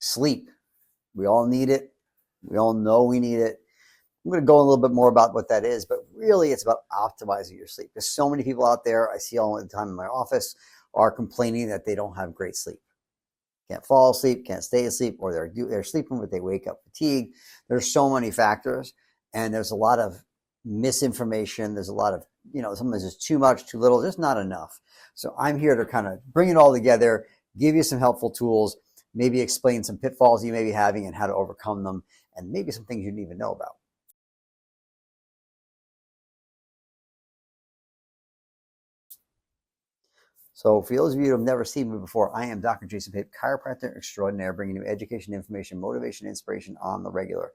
Sleep. We all need it. We all know we need it. I'm going to go a little bit more about what that is, but really it's about optimizing your sleep. There's so many people out there I see all the time in my office are complaining that they don't have great sleep. Can't fall asleep, can't stay asleep, or they're sleeping but they wake up fatigued. There's so many factors, and there's a lot of misinformation. There's a lot of, sometimes there's too much, too little, just not enough. So I'm here to kind of bring it all together, give you some helpful tools, maybe explain some pitfalls you may be having and how to overcome them, and maybe some things you didn't even know about. So for those of you who have never seen me before, I am Dr. Jason Pape, chiropractor extraordinaire, bringing you education, information, motivation, inspiration on the regular.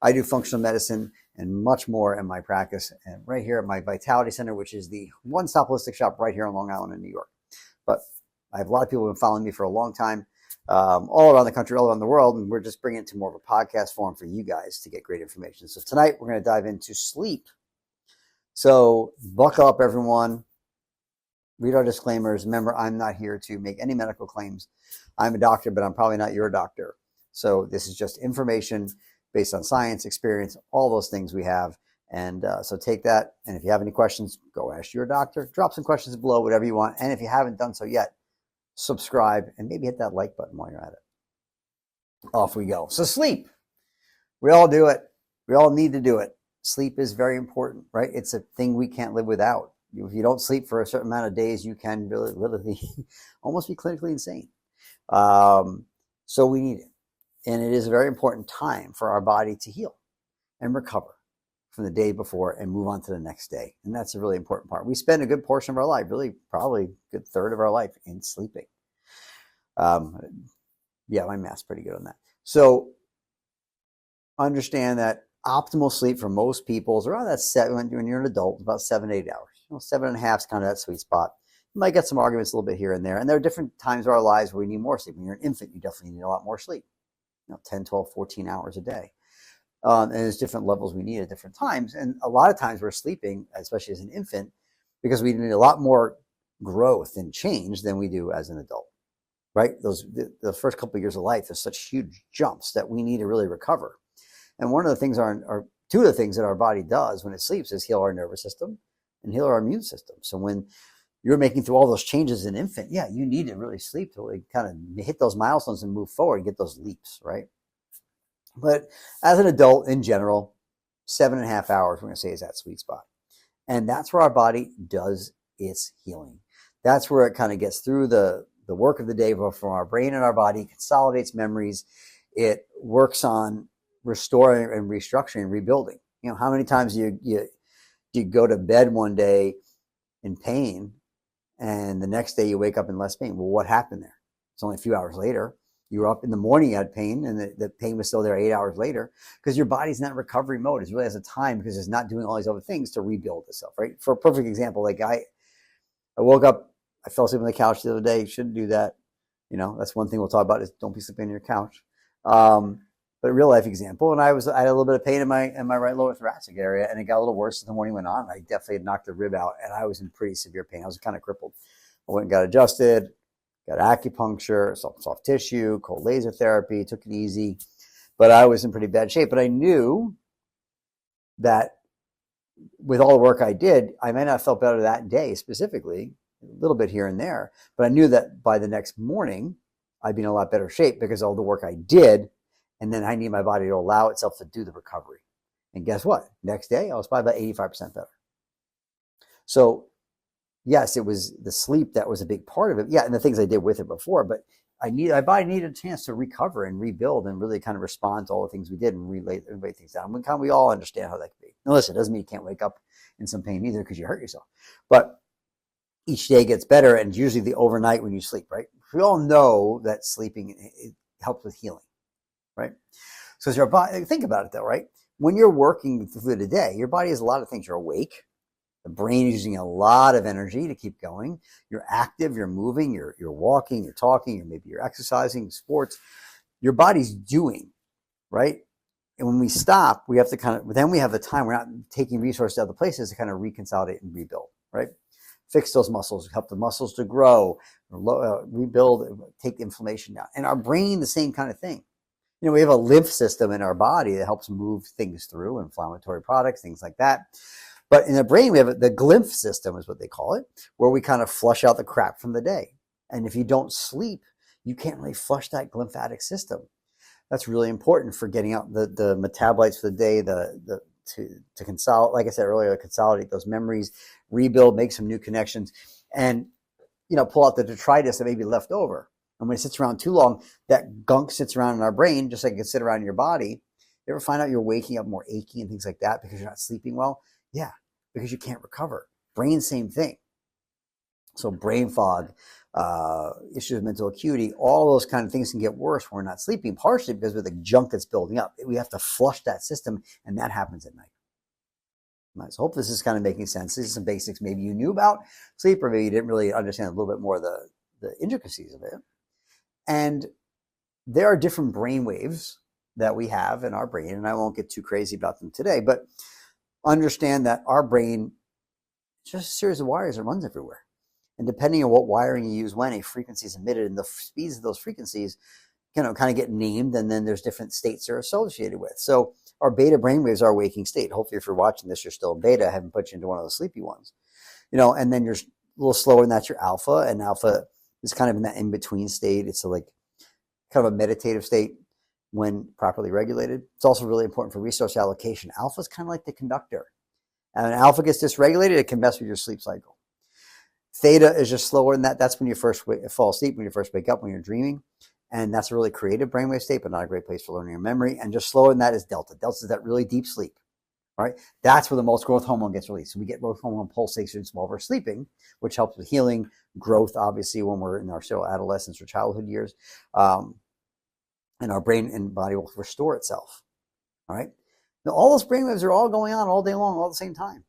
I do functional medicine and much more in my practice, and right here at my Vitality Center, which is the one-stop holistic shop right here on Long Island in New York. But I have a lot of people who have been following me for a long time, all around the country, all around the world, and we're just bringing it to more of a podcast form for you guys to get great information. So tonight we're going to dive into sleep. So buckle up, everyone. Read our disclaimers. Remember, I'm not here to make any medical claims. I'm a doctor, but I'm probably not your doctor. So this is just information based on science, experience, all those things we have. And so take that. And if you have any questions, go ask your doctor. Drop some questions below, whatever you want. And if you haven't done so yet, subscribe and maybe hit that like button while you're at it. Off we go. So sleep. We all do it. We all need to do it. Sleep is very important, right? It's a thing we can't live without. If you don't sleep for a certain amount of days, you can really literally almost be clinically insane. So we need it. And it is a very important time for our body to heal and recover from the day before and move on to the next day. And that's a really important part. We spend a good portion of our life, really probably a good third of our life in sleeping. Yeah, my math's pretty good on that. So understand that optimal sleep for most people is around that when you're an adult, about 7 to 8 hours. 7.5 is kind of that sweet spot. You might get some arguments a little bit here and there. And there are different times of our lives where we need more sleep. When you're an infant, you definitely need a lot more sleep. 10, 12, 14 hours a day. And there's different levels we need at different times. And a lot of times we're sleeping, especially as an infant, because we need a lot more growth and change than we do as an adult, right? The first couple of years of life, there's such huge jumps that we need to really recover. And one of the things two of the things that our body does when it sleeps is heal our nervous system and heal our immune system. So when you're making through all those changes as an infant, yeah, you need to really sleep to really kind of hit those milestones and move forward and get those leaps, right? But as an adult in general, 7.5 hours, we're going to say, is that sweet spot. And that's where our body does its healing. That's where it kind of gets through the work of the day from our brain and our body, consolidates memories. It works on restoring and restructuring and rebuilding. How many times you go to bed one day in pain and the next day you wake up in less pain? Well, what happened there? It's only a few hours later. You were up in the morning, you had pain, and the pain was still there 8 hours later because your body's not in recovery mode. It really has a time because it's not doing all these other things to rebuild itself, right? For a perfect example, like I woke up, I fell asleep on the couch the other day. You shouldn't do that. That's one thing we'll talk about is don't be sleeping on your couch. But a real life example, and I had a little bit of pain in my right lower thoracic area, and it got a little worse as the morning went on. I definitely had knocked the rib out, and I was in pretty severe pain. I was kind of crippled. I went and got adjusted, got acupuncture, soft tissue, cold laser therapy, took it easy, but I was in pretty bad shape. But I knew that with all the work I did, I might not have felt better that day specifically, a little bit here and there, but I knew that by the next morning, I'd be in a lot better shape because of all the work I did. And then I need my body to allow itself to do the recovery. And guess what? Next day, I was probably about 85% better. So yes, it was the sleep that was a big part of it. Yeah, and the things I did with it before, but my body needed a chance to recover and rebuild and really kind of respond to all the things we did and lay things down. We all understand how that can be. Now listen, it doesn't mean you can't wake up in some pain either because you hurt yourself. But each day gets better, and usually the overnight when you sleep, right? We all know that sleeping, it helps with healing. Right? So as your body, think about it though, right? When you're working through the day, your body has a lot of things. You're awake. The brain is using a lot of energy to keep going. You're active, you're moving, you're walking, you're talking, or maybe you're exercising, sports. Your body's doing, right? And when we stop, we have to then we have the time. We're not taking resources to other places to kind of reconsolidate and rebuild, right? fix those muscles, help the muscles to grow, rebuild, take the inflammation down. And our brain, the same kind of thing. We have a lymph system in our body that helps move things through, inflammatory products, things like that. But in the brain, we have the glymph system is what they call it, where we kind of flush out the crap from the day. And if you don't sleep, you can't really flush that glymphatic system. That's really important for getting out the metabolites for the day, to consolidate, like I said earlier, consolidate those memories, rebuild, make some new connections, and pull out the detritus that may be left over. And when it sits around too long, that gunk sits around in our brain, just like it can sit around in your body. You ever find out you're waking up more achy and things like that because you're not sleeping well? Yeah, because you can't recover. Brain, same thing. So brain fog, issues of mental acuity, all those kind of things can get worse when we're not sleeping, partially because of the junk that's building up. We have to flush that system, and that happens at night. Right, so hope this is kind of making sense. These are some basics maybe you knew about sleep, or maybe you didn't really understand a little bit more of the intricacies of it. And there are different brain waves that we have in our brain, and I won't get too crazy about them today, but understand that our brain is just a series of wires that runs everywhere. And depending on what wiring you use when a frequency is emitted, and the speeds of those frequencies kind of get named, and then there's different states they're associated with. So our beta brainwaves are waking state. Hopefully, if you're watching this, you're still in beta. I haven't put you into one of the sleepy ones. And then you're a little slower than that, your alpha, and alpha is kind of in that in-between state. It's kind of a meditative state when properly regulated. It's also really important for resource allocation. Alpha is kind of like the conductor. And when alpha gets dysregulated, it can mess with your sleep cycle. Theta is just slower than that. That's when you first fall asleep, when you first wake up, when you're dreaming. And that's a really creative brainwave state, but not a great place for learning or memory. And just slower than that is delta. Delta is that really deep sleep. Right? That's where the most growth hormone gets released. So we get growth hormone pulsations while we're sleeping, which helps with healing, growth, obviously, when we're in our still adolescence or childhood years. And our brain and body will restore itself. All right? Now, all those brainwaves are all going on all day long, all at the same time.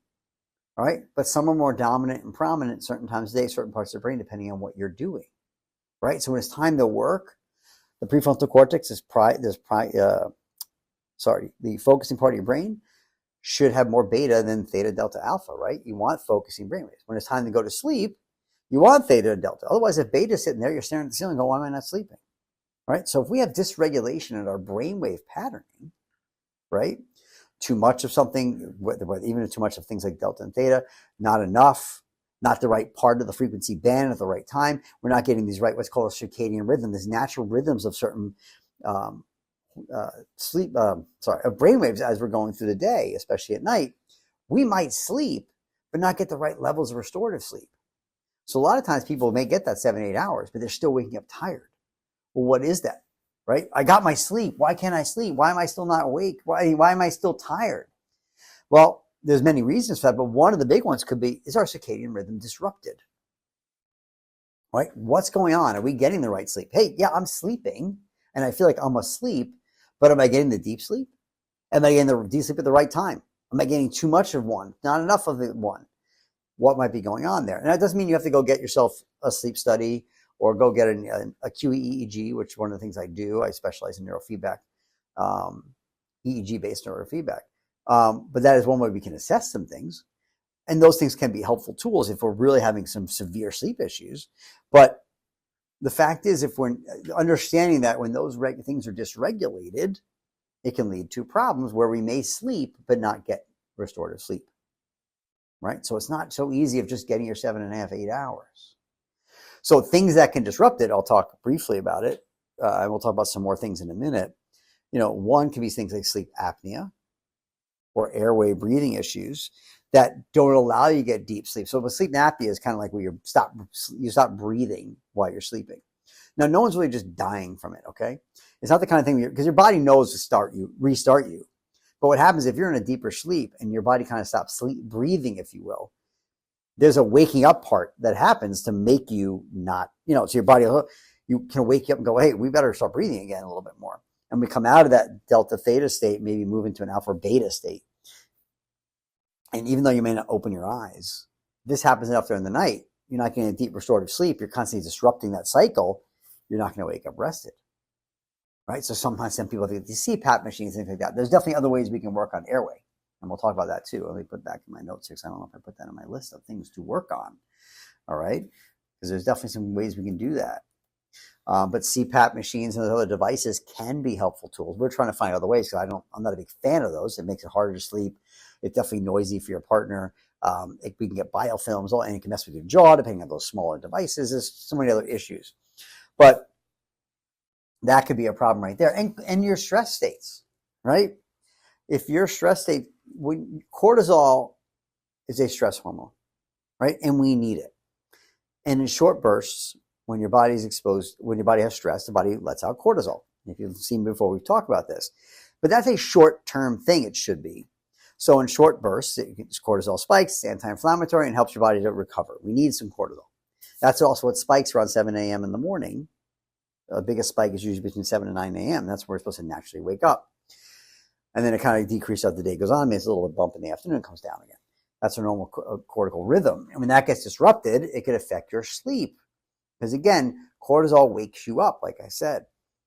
All right? But some are more dominant and prominent at certain times of the day, certain parts of the brain, depending on what you're doing. Right? So when it's time to work, the prefrontal cortex is the focusing part of your brain should have more beta than theta, delta, alpha, right? You want focusing brainwaves. When it's time to go to sleep, you want theta and delta. Otherwise, if beta's sitting there, you're staring at the ceiling and go, why am I not sleeping? Right? So if we have dysregulation in our brainwave patterning, right? Too much of something, even too much of things like delta and theta, not enough, not the right part of the frequency band at the right time. We're not getting these what's called a circadian rhythm, these natural rhythms of certain brainwaves as we're going through the day, especially at night. We might sleep, but not get the right levels of restorative sleep. So a lot of times people may get that 7-8 hours, but they're still waking up tired. Well, what is that? Right? I got my sleep. Why can't I sleep? Why am I still not awake? Why am I still tired? Well, there's many reasons for that, but one of the big ones could be, is our circadian rhythm disrupted? Right? What's going on? Are we getting the right sleep? Hey, yeah, I'm sleeping, and I feel like I'm asleep, but am I getting the deep sleep? Am I getting the deep sleep at the right time? Am I getting too much of one? Not enough of the one? What might be going on there? And that doesn't mean you have to go get yourself a sleep study or go get a QEEG, which is one of the things I do. I specialize in neurofeedback, EEG-based neurofeedback. But that is one way we can assess some things. And those things can be helpful tools if we're really having some severe sleep issues. But the fact is, if we're understanding that when those things are dysregulated, it can lead to problems where we may sleep but not get restorative sleep. Right? So it's not so easy of just getting your 7.5, 8 hours. So things that can disrupt it, I'll talk briefly about it. And we'll talk about some more things in a minute. One can be things like sleep apnea or airway breathing issues that don't allow you to get deep sleep. So with sleep apnea is kind of like where you stop breathing while you're sleeping. Now, no one's really just dying from it, okay? It's not the kind of thing because your body knows to restart you. But what happens if you're in a deeper sleep and your body kind of stops breathing, if you will, there's a waking up part that happens to make you not, so your body, you can wake you up and go, hey, we better start breathing again a little bit more. And we come out of that delta theta state, maybe move into an alpha beta state. And even though you may not open your eyes, this happens enough during the night, you're not getting a deep restorative sleep, you're constantly disrupting that cycle, you're not going to wake up rested. Right? So sometimes some people think these CPAP machines, things like that. There's definitely other ways we can work on airway. And we'll talk about that too. Let me put back in my notes here, because I don't know if I put that on my list of things to work on. All right, because there's definitely some ways we can do that. But CPAP machines and other devices can be helpful tools. We're trying to find other ways, because I'm not a big fan of those. It makes it harder to sleep. It's definitely noisy for your partner. We can get biofilms, and it can mess with your jaw, depending on those smaller devices. There's so many other issues. But that could be a problem right there. And your stress states, right? If your stress state, cortisol is a stress hormone, right? And we need it. And in short bursts, when your body's exposed, when your body has stress, the body lets out cortisol. If you've seen before, we've talked about this. But that's a short-term thing, it should be. So in short bursts, cortisol spikes, it's anti-inflammatory, and helps your body to recover. We need some cortisol. That's also what spikes around 7 a.m. in the morning. The biggest spike is usually between 7 and 9 a.m. That's where we're supposed to naturally wake up. And then it kind of decreases as the day goes on. Maybe it's a little bump in the afternoon and comes down again. That's a normal cortical rhythm. And when that gets disrupted, it could affect your sleep. Because again, cortisol wakes you up, like I said.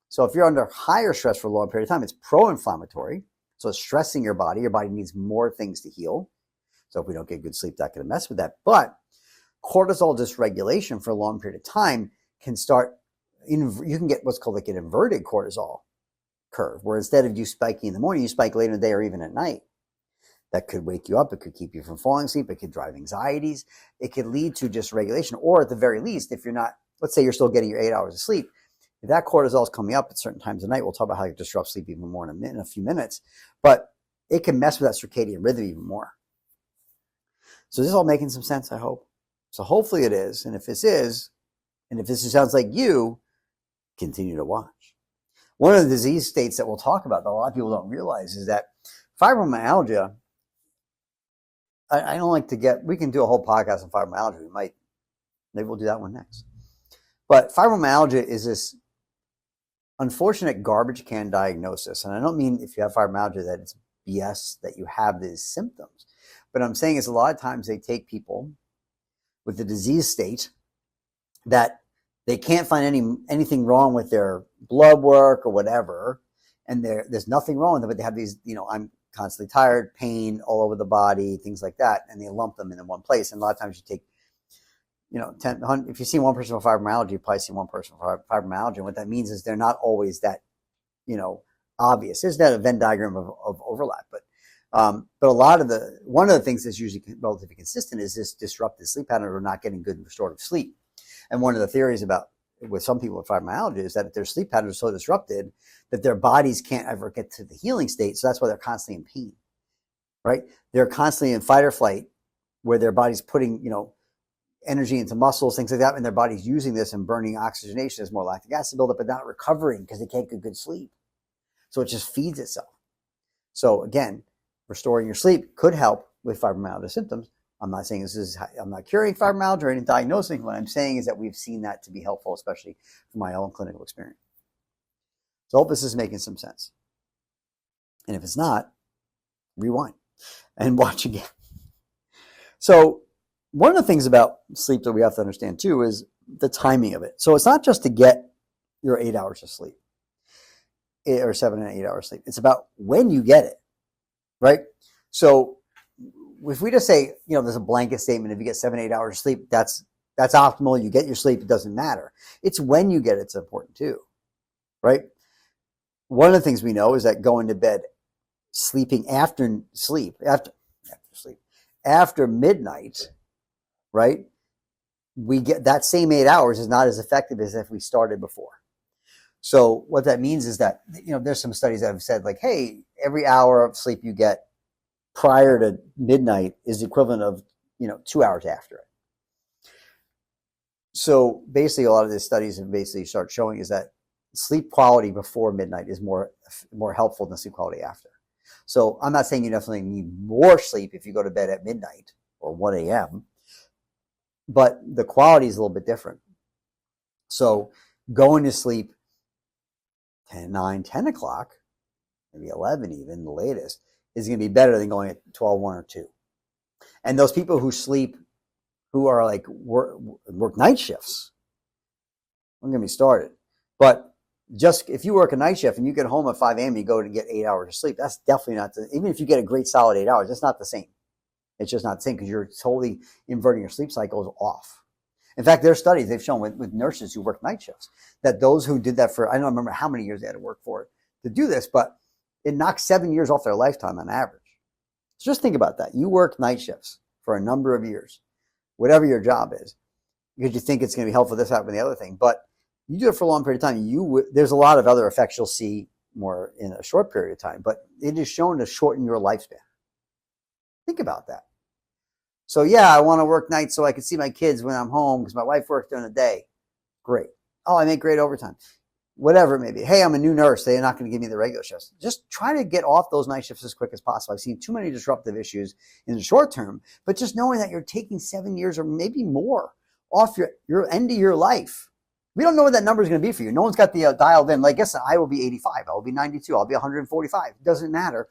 So if you're under higher stress for a long period of time, it's pro-inflammatory. So it's stressing your body. Your body needs more things to heal. So if we don't get good sleep, that can mess with that. But cortisol dysregulation for a long period of time can start, you can get what's called like an inverted cortisol curve, where instead of you spiking in the morning, you spike later in the day or even at night. That could wake you up. It could keep you from falling asleep. It could drive anxieties. It could lead to dysregulation. Or at the very least, if you're not, let's say you're still getting your 8 hours of sleep, if that cortisol is coming up at certain times of night, we'll talk about how it disrupts sleep even more in a few minutes, but it can mess with that circadian rhythm even more. So this is all making some sense, I hope. So hopefully it is. And if this is, and if this sounds like you, continue to watch. One of the disease states that we'll talk about that a lot of people don't realize is that fibromyalgia, I don't like to get, we can do a whole podcast on fibromyalgia. Maybe we'll do that one next. But fibromyalgia is this unfortunate garbage can diagnosis. And I don't mean if you have fibromyalgia that it's BS that you have these symptoms. But I'm saying is a lot of times they take people with the disease state that they can't find anything wrong with their blood work or whatever. And there's nothing wrong with them, but they have these, I'm constantly tired, pain all over the body, things like that. And they lump them in one place. And a lot of times you take, 10, if you see one person with fibromyalgia, you probably see one person with fibromyalgia. And what that means is they're not always that, obvious. There's not a Venn diagram of overlap, but a lot of one of the things that's usually relatively consistent is this disrupted sleep pattern or not getting good restorative sleep. And one of the theories with some people with fibromyalgia is that their sleep patterns are so disrupted that their bodies can't ever get to the healing state. So that's why they're constantly in pain, right? They're constantly in fight or flight where their body's putting, energy into muscles, things like that. And their body's using this and burning oxygenation. There's more lactic acid buildup, but not recovering because they can't get good sleep. So it just feeds itself. So again, restoring your sleep could help with fibromyalgia symptoms. I'm not saying I'm not curing fibromyalgia or any diagnosing. What I'm saying is that we've seen that to be helpful, especially from my own clinical experience. So I hope this is making some sense. And if it's not, rewind and watch again. So one of the things about sleep that we have to understand too is the timing of it. So it's not just to get your 8 hours of sleep or 7 and 8 hours sleep. It's about when you get it, right? So if we just say, there's a blanket statement, if you get 7, 8 hours of sleep, that's optimal. You get your sleep, it doesn't matter. It's when you get it's important too, right? One of the things we know is that going to bed, sleeping after midnight, right? We get that same 8 hours is not as effective as if we started before. So what that means is that, there's some studies that have said like, hey, every hour of sleep you get prior to midnight is the equivalent of, 2 hours after it. So basically a lot of the studies have basically start showing is that sleep quality before midnight is more helpful than sleep quality after. So I'm not saying you definitely need more sleep if you go to bed at midnight or 1 a.m., but the quality is a little bit different. So going to sleep 9, 10 o'clock, maybe 11 even, the latest, is going to be better than going at 12, 1, or 2. And those people who are like work night shifts, I'm going to be started. But Just if you work a night shift and you get home at 5 a.m. and you go to get 8 hours of sleep, that's definitely not even if you get a great solid 8 hours, it's not the same. It's just not the same because you're totally inverting your sleep cycles off. In fact, there are studies they've shown with nurses who work night shifts that those who did that for, I don't remember how many years they had to work for it to do this, but it knocks 7 years off their lifetime on average. So just think about that. You work night shifts for a number of years, whatever your job is, because you think it's going to be helpful, this, that, and the other thing. But you do it for a long period of time. There's a lot of other effects you'll see more in a short period of time, but it is shown to shorten your lifespan. Think about that. So yeah, I want to work nights so I can see my kids when I'm home because my wife works during the day. Great. Oh, I make great overtime. Whatever it may be. Hey, I'm a new nurse. They're not going to give me the regular shifts. Just try to get off those night shifts as quick as possible. I've seen too many disruptive issues in the short term, but just knowing that you're taking 7 years or maybe more off your end of your life. We don't know what that number is going to be for you. No one's got the dialed in. Like, guess I will be 85. I will be 92. I'll be 145. It doesn't matter.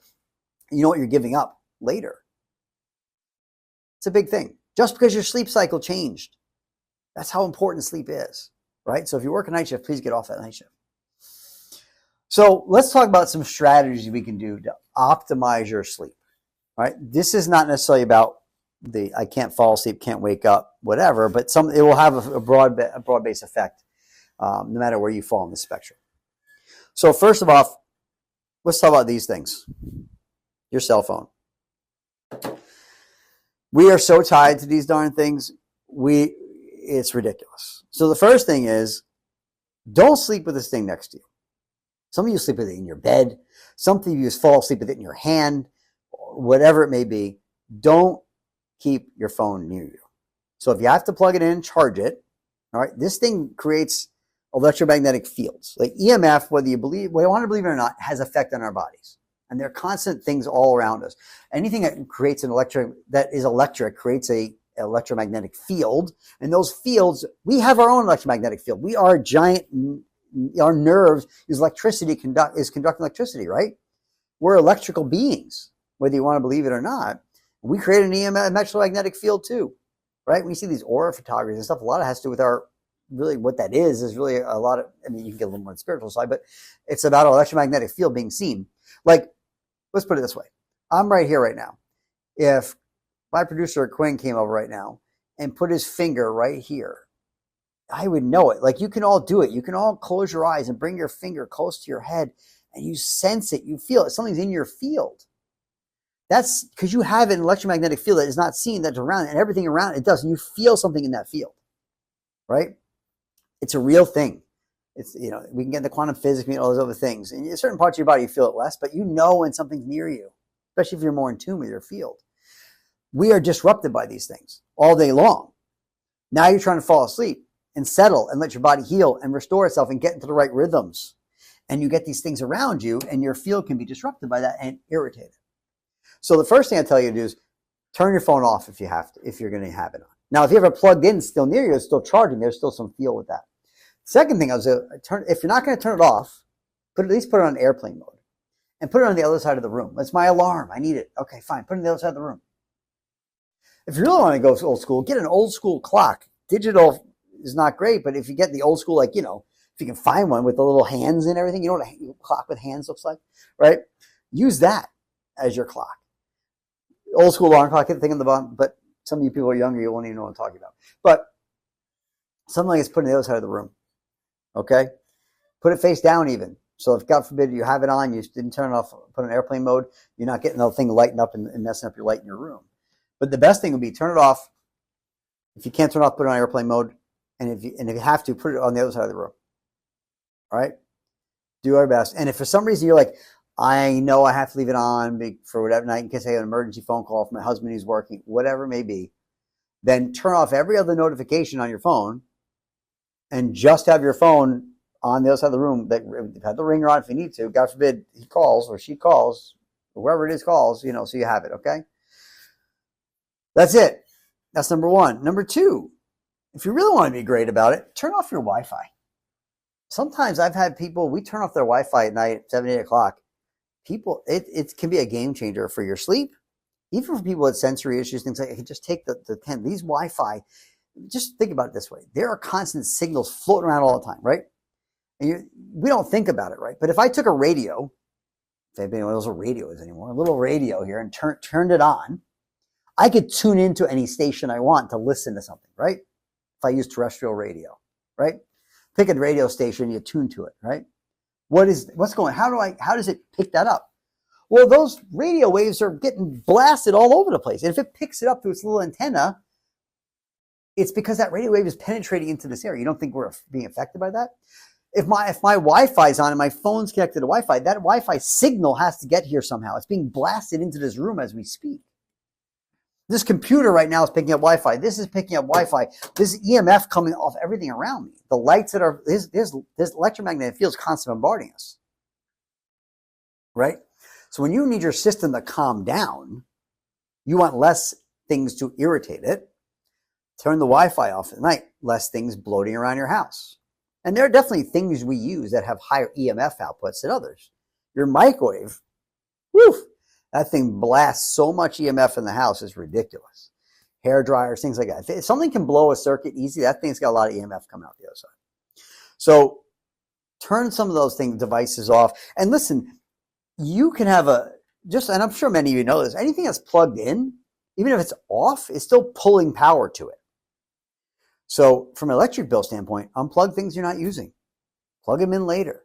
You know what you're giving up later. It's a big thing. Just because your sleep cycle changed. That's how important sleep is, right? So if you work a night shift, please get off that night shift. So let's talk about some strategies we can do to optimize your sleep, right? This is not necessarily about I can't fall asleep, can't wake up, whatever, but it will have a broad-based effect no matter where you fall on the spectrum. So first of all, let's talk about these things. Your cell phone. We are so tied to these darn things, it's ridiculous. So the first thing is, don't sleep with this thing next to you. Some of you sleep with it in your bed. Some of you fall asleep with it in your hand, whatever it may be. Don't keep your phone near you. So if you have to plug it in, charge it. All right. This thing creates electromagnetic fields. Like EMF, whether you want to believe it or not, has effect on our bodies. And they're constant things all around us. Anything that creates that is electric creates a electromagnetic field. And those fields, we have our own electromagnetic field. We are giant, our nerves use electricity, is conducting electricity, right? We're electrical beings, whether you want to believe it or not. We create an electromagnetic field too, right? When you see these aura photographies and stuff, a lot of it has to do with really what that is really a lot of, I mean, you can get a little more on the spiritual side, but it's about an electromagnetic field being seen. Like, let's put it this way. I'm right here right now. If my producer Quinn came over right now and put his finger right here, I would know it. Like, you can all do it. You can all close your eyes and bring your finger close to your head and you sense it. You feel it. Something's in your field. That's because you have an electromagnetic field that is not seen, that's around, and everything around it does. And you feel something in that field, right? It's a real thing. It's, we can get into quantum physics and all those other things. And in certain parts of your body, you feel it less, but you know when something's near you, especially if you're more in tune with your field. We are disrupted by these things all day long. Now you're trying to fall asleep and settle and let your body heal and restore itself and get into the right rhythms. And you get these things around you and your field can be disrupted by that and irritated. So the first thing I tell you to do is turn your phone off if you have to, if you're going to have it on. Now, if you have it plugged in still near you, it's still charging, there's still some feel with that. Second thing, if you're not going to turn it off, at least put it on airplane mode and put it on the other side of the room. That's my alarm. I need it. Okay, fine. Put it on the other side of the room. If you really want to go old school, get an old school clock. Digital is not great, but if you get the old school, if you can find one with the little hands and everything, you know what a clock with hands looks like, right? Use that as your clock. Old school alarm clock, hit the thing on the bottom, but some of you people are younger, you won't even know what I'm talking about. But something like it's put on the other side of the room. Okay? Put it face down even. So if, God forbid, you have it on, you didn't turn it off, put it in airplane mode, you're not getting the thing lighting up and messing up your light in your room. But the best thing would be turn it off. If you can't turn it off, put it on airplane mode. And if you have to, put it on the other side of the room. All right? Do our best. And if for some reason you're like, I know I have to leave it on for whatever night in case I have an emergency phone call from my husband who's working, whatever it may be, then turn off every other notification on your phone and just have your phone on the other side of the room. That have the ringer on if you need to. God forbid he calls or she calls, or whoever it is calls, so you have it, okay? That's it. That's number one. Number two, if you really want to be great about it, turn off your Wi-Fi. Sometimes I've had people, we turn off their Wi-Fi at night, 7, 8 o'clock. People, it can be a game changer for your sleep. Even for people with sensory issues, things like that, just take the pen. These Wi-Fi, just think about it this way. There are constant signals floating around all the time, right? And we don't think about it, right? But if I took a radio, if anybody knows what a radio is anymore, a little radio here, and turned it on, I could tune into any station I want to listen to something, right? If I use terrestrial radio, right? Pick a radio station, you tune to it, right? What's going, how does it pick that up? Well, those radio waves are getting blasted all over the place. And if it picks it up through its little antenna, it's because that radio wave is penetrating into this area. You don't think we're being affected by that? If my Wi-Fi is on and my phone's connected to Wi-Fi, that Wi-Fi signal has to get here somehow. It's being blasted into this room as we speak. This computer right now is picking up Wi-Fi. This is picking up Wi-Fi. This EMF coming off everything around me. The lights that are, this electromagnetic field is constantly bombarding us. Right? So when you need your system to calm down, you want less things to irritate it. Turn the Wi-Fi off at night. Less things bloating around your house. And there are definitely things we use that have higher EMF outputs than others. Your microwave, woof, that thing blasts so much EMF in the house, it's ridiculous. Hair dryers, things like that. If something can blow a circuit easy, that thing's got a lot of EMF coming out the other side. So turn some of those devices off. And listen, you can have and I'm sure many of you know this, anything that's plugged in, even if it's off, is still pulling power to it. So from an electric bill standpoint, unplug things you're not using. Plug them in later,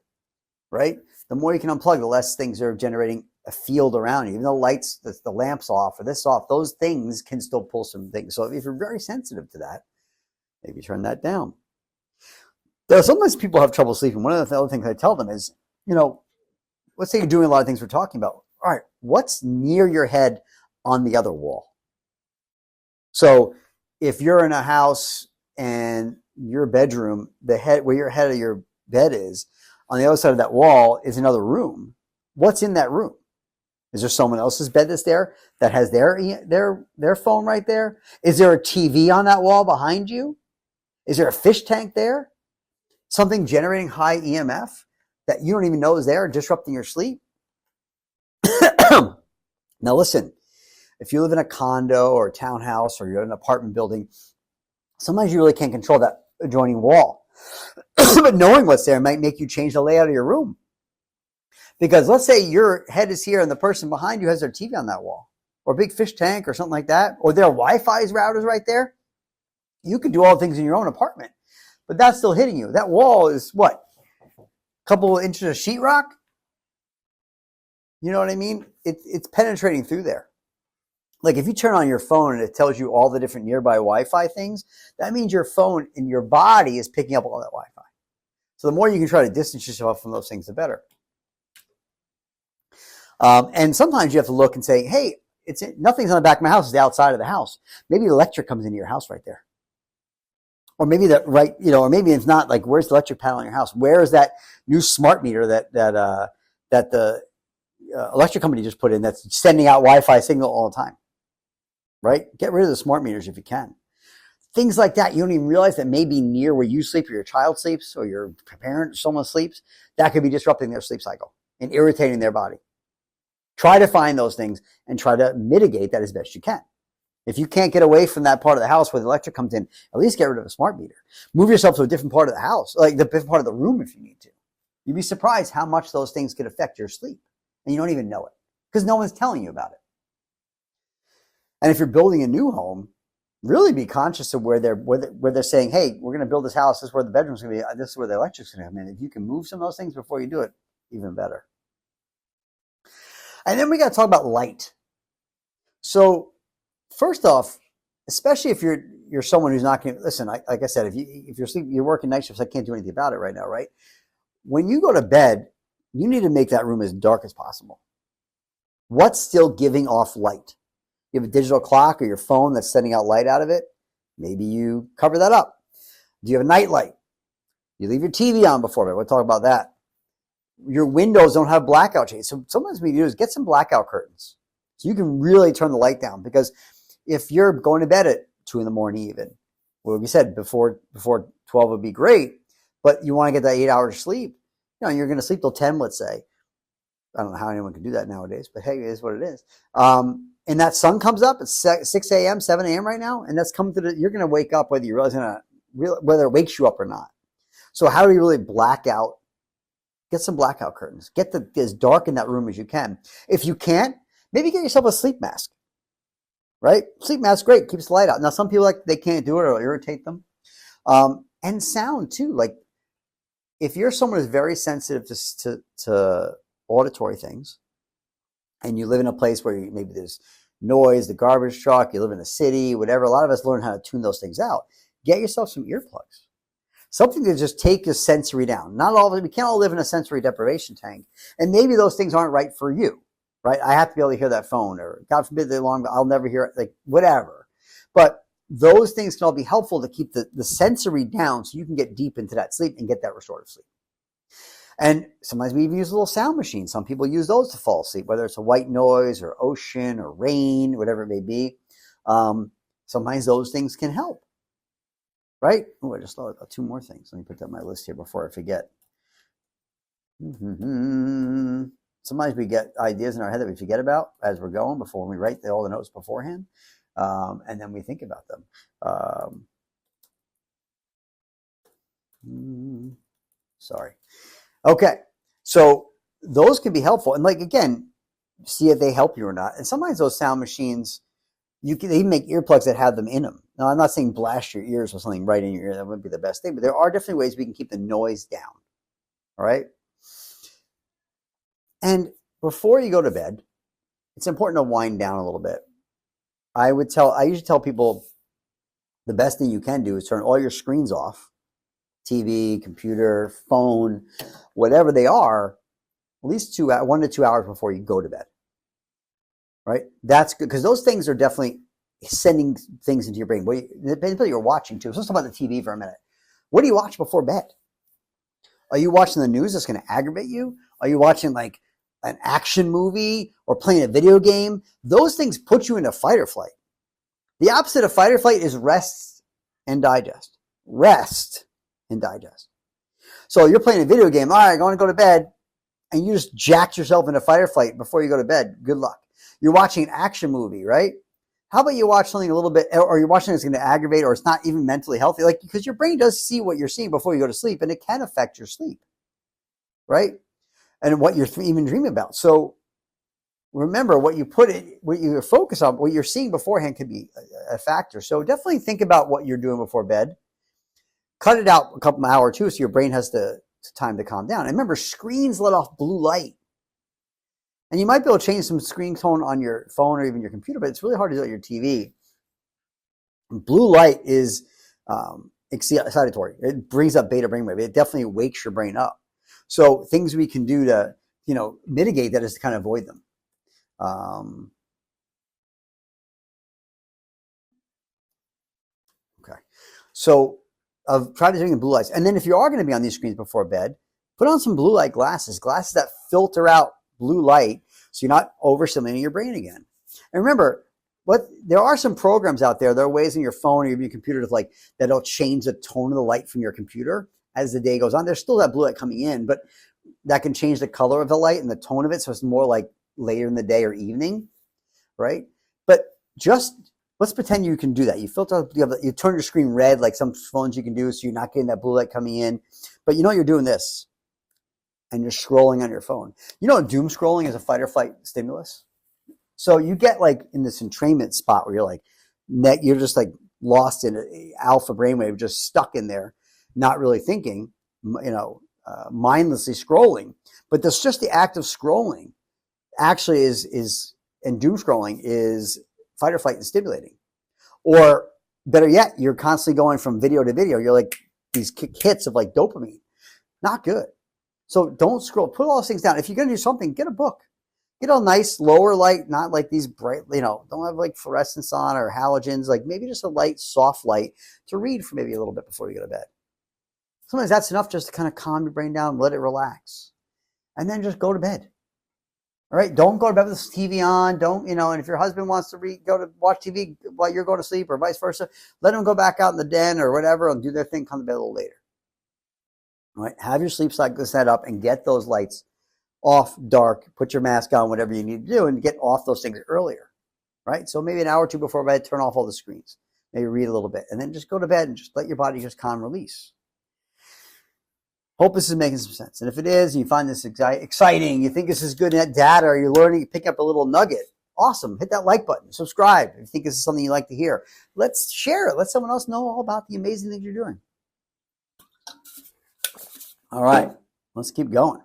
right? The more you can unplug, the less things are generating a field around you. Even though lights, the lamp's off or this off, those things can still pull some things. So if you're very sensitive to that, maybe turn that down. Now, sometimes people have trouble sleeping. One of the other things I tell them is, let's say you're doing a lot of things we're talking about. All right, what's near your head on the other wall? So if you're in a house and your bedroom, where your head of your bed is, on the other side of that wall is another room. What's in that room? Is there someone else's bed that's there that has their phone right there? Is there a TV on that wall behind you? Is there a fish tank there? Something generating high EMF that you don't even know is there, disrupting your sleep? Now listen, if you live in a condo or a townhouse or you're in an apartment building, sometimes you really can't control that adjoining wall. But knowing what's there might make you change the layout of your room. Because let's say your head is here and the person behind you has their TV on that wall, or a big fish tank or something like that, or their Wi-Fi router's right there. You could do all the things in your own apartment, but that's still hitting you. That wall is what? A couple of inches of sheetrock? You know what I mean? It's penetrating through there. Like if you turn on your phone and it tells you all the different nearby Wi-Fi things, that means your phone in your body is picking up all that Wi-Fi. So the more you can try to distance yourself from those things, the better. And sometimes you have to look and say, hey, nothing's on the back of my house, it's the outside of the house. Maybe the electric comes into your house right there. Or maybe or maybe it's not. Like, where's the electric panel in your house? Where is that new smart meter that the electric company just put in that's sending out Wi-Fi signal all the time? Right? Get rid of the smart meters if you can. Things like that, you don't even realize that may be near where you sleep or your child sleeps or your parent or someone sleeps. That could be disrupting their sleep cycle and irritating their body. Try to find those things and try to mitigate that as best you can. If you can't get away from that part of the house where the electric comes in, at least get rid of a smart meter. Move yourself to a different part of the house, like the different part of the room if you need to. You'd be surprised how much those things could affect your sleep. And you don't even know it because no one's telling you about it. And if you're building a new home, really be conscious of where they're saying, hey, we're going to build this house. This is where the bedroom's going to be. This is where the electric's going to come in. If you can move some of those things before you do it, even better. And then we got to talk about light. So first off, especially if you're someone who's not going to listen, like I said, if you're working night shifts, I can't do anything about it right now, right? When you go to bed, you need to make that room as dark as possible. What's still giving off light? You have a digital clock or your phone that's sending out light out of it. Maybe you cover that up. Do you have a night light? You leave your TV on before bed. We'll talk about that. Your windows don't have blackout shades. So sometimes what you do is get some blackout curtains. So you can really turn the light down, because if you're going to bed at 2 a.m. even, well, we said before 12 would be great, but you want to get that 8 hours of sleep. You're going to sleep till 10, let's say. I don't know how anyone can do that nowadays, but hey, it is what it is. And that sun comes up at 6 a.m., 7 a.m. right now, and that's coming through. You're going to wake up whether you realize it or not, whether it wakes you up or not. So how do we really black out Get some blackout curtains. Get as dark in that room as you can. If you can't, maybe get yourself a sleep mask, right? Sleep mask, great, keeps the light out. Now, some people they can't do it or it'll irritate them. And sound too. Like if you're someone who's very sensitive to auditory things, and you live in a place where maybe there's noise, the garbage truck, you live in a city, whatever. A lot of us learn how to tune those things out. Get yourself some earplugs. Something to just take your sensory down. Not all of it. We can't all live in a sensory deprivation tank. And maybe those things aren't right for you, right? I have to be able to hear that phone, or God forbid they're long, I'll never hear it, like whatever. But those things can all be helpful to keep the sensory down so you can get deep into that sleep and get that restorative sleep. And sometimes we even use a little sound machine. Some people use those to fall asleep, whether it's a white noise or ocean or rain, whatever it may be. Sometimes those things can help. Right? Oh, I just thought about two more things. Let me put that on my list here before I forget. Sometimes we get ideas in our head that we forget about as we're going before we write all the notes beforehand. And then we think about them. Sorry. Okay. So those can be helpful. And like, again, see if they help you or not. And sometimes those sound machines, they even make earplugs that have them in them. Now, I'm not saying blast your ears with something right in your ear. That wouldn't be the best thing. But there are different ways we can keep the noise down. All right. And before you go to bed, it's important to wind down a little bit. I usually tell people the best thing you can do is turn all your screens off, TV, computer, phone, whatever they are, at least 1 to 2 hours before you go to bed. Right? That's good because those things are definitely sending things into your brain. Depending on you're watching too. So let's talk about the TV for a minute. What do you watch before bed? Are you watching the news that's going to aggravate you? Are you watching like an action movie or playing a video game? Those things put you into fight or flight. The opposite of fight or flight is rest and digest. Rest and digest. So you're playing a video game. All right, I'm going to go to bed. And you just jacked yourself into fight or flight before you go to bed. Good luck. You're watching an action movie, right? How about you watch something a little bit, or you're watching that's going to aggravate, or it's not even mentally healthy, like because your brain does see what you're seeing before you go to sleep, and it can affect your sleep, right? And what you're even dreaming about. So remember, what you focus on, what you're seeing beforehand can be a factor. So definitely think about what you're doing before bed. Cut it out a couple of hours too, so your brain has the time to calm down. And remember, screens let off blue light. And you might be able to change some screen tone on your phone or even your computer, but it's really hard to do on your TV. Blue light is excitatory. It brings up beta brainwave. It definitely wakes your brain up. So things we can do to, mitigate that is to kind of avoid them. Okay. So try to doing blue lights. And then if you are going to be on these screens before bed, put on some blue light glasses that filter out blue light so you're not overstimulating your brain again. And remember, there are some programs out there. There are ways in your phone or your computer that'll change the tone of the light from your computer as the day goes on. There's still that blue light coming in, but that can change the color of the light and the tone of it, so it's more like later in the day or evening, right? But just let's pretend you can do that. You filter, you turn your screen red like some phones you can do, so you're not getting that blue light coming in. But you're doing this, and you're scrolling on your phone. Doom scrolling is a fight or flight stimulus. So you get like in this entrainment spot where you're just like lost in alpha brainwave, just stuck in there, not really thinking, mindlessly scrolling. But that's just the act of scrolling actually is and doom scrolling is fight or flight and stimulating. Or better yet, you're constantly going from video to video. You're like these hits of like dopamine. Not good. So don't scroll. Put all those things down. If you're going to do something, get a book. Get a nice lower light, not like these bright, don't have like fluorescence on or halogens, like maybe just a light, soft light to read for maybe a little bit before you go to bed. Sometimes that's enough just to kind of calm your brain down, let it relax, and then just go to bed. All right? Don't go to bed with the TV on. Don't, and if your husband wants to go to watch TV while you're going to sleep or vice versa, let him go back out in the den or whatever and do their thing, come to bed a little later. All right? Have your sleep cycle set up and get those lights off, dark, put your mask on, whatever you need to do, and get off those things earlier, right? So maybe an hour or two before bed, turn off all the screens. Maybe read a little bit, and then just go to bed and just let your body just calm release. Hope this is making some sense. And if it is, and you find this exciting, you think this is good net data, or you're learning, you pick up a little nugget, awesome. Hit that like button. Subscribe if you think this is something you like to hear. Let's share it. Let someone else know all about the amazing things you're doing. All right, let's keep going.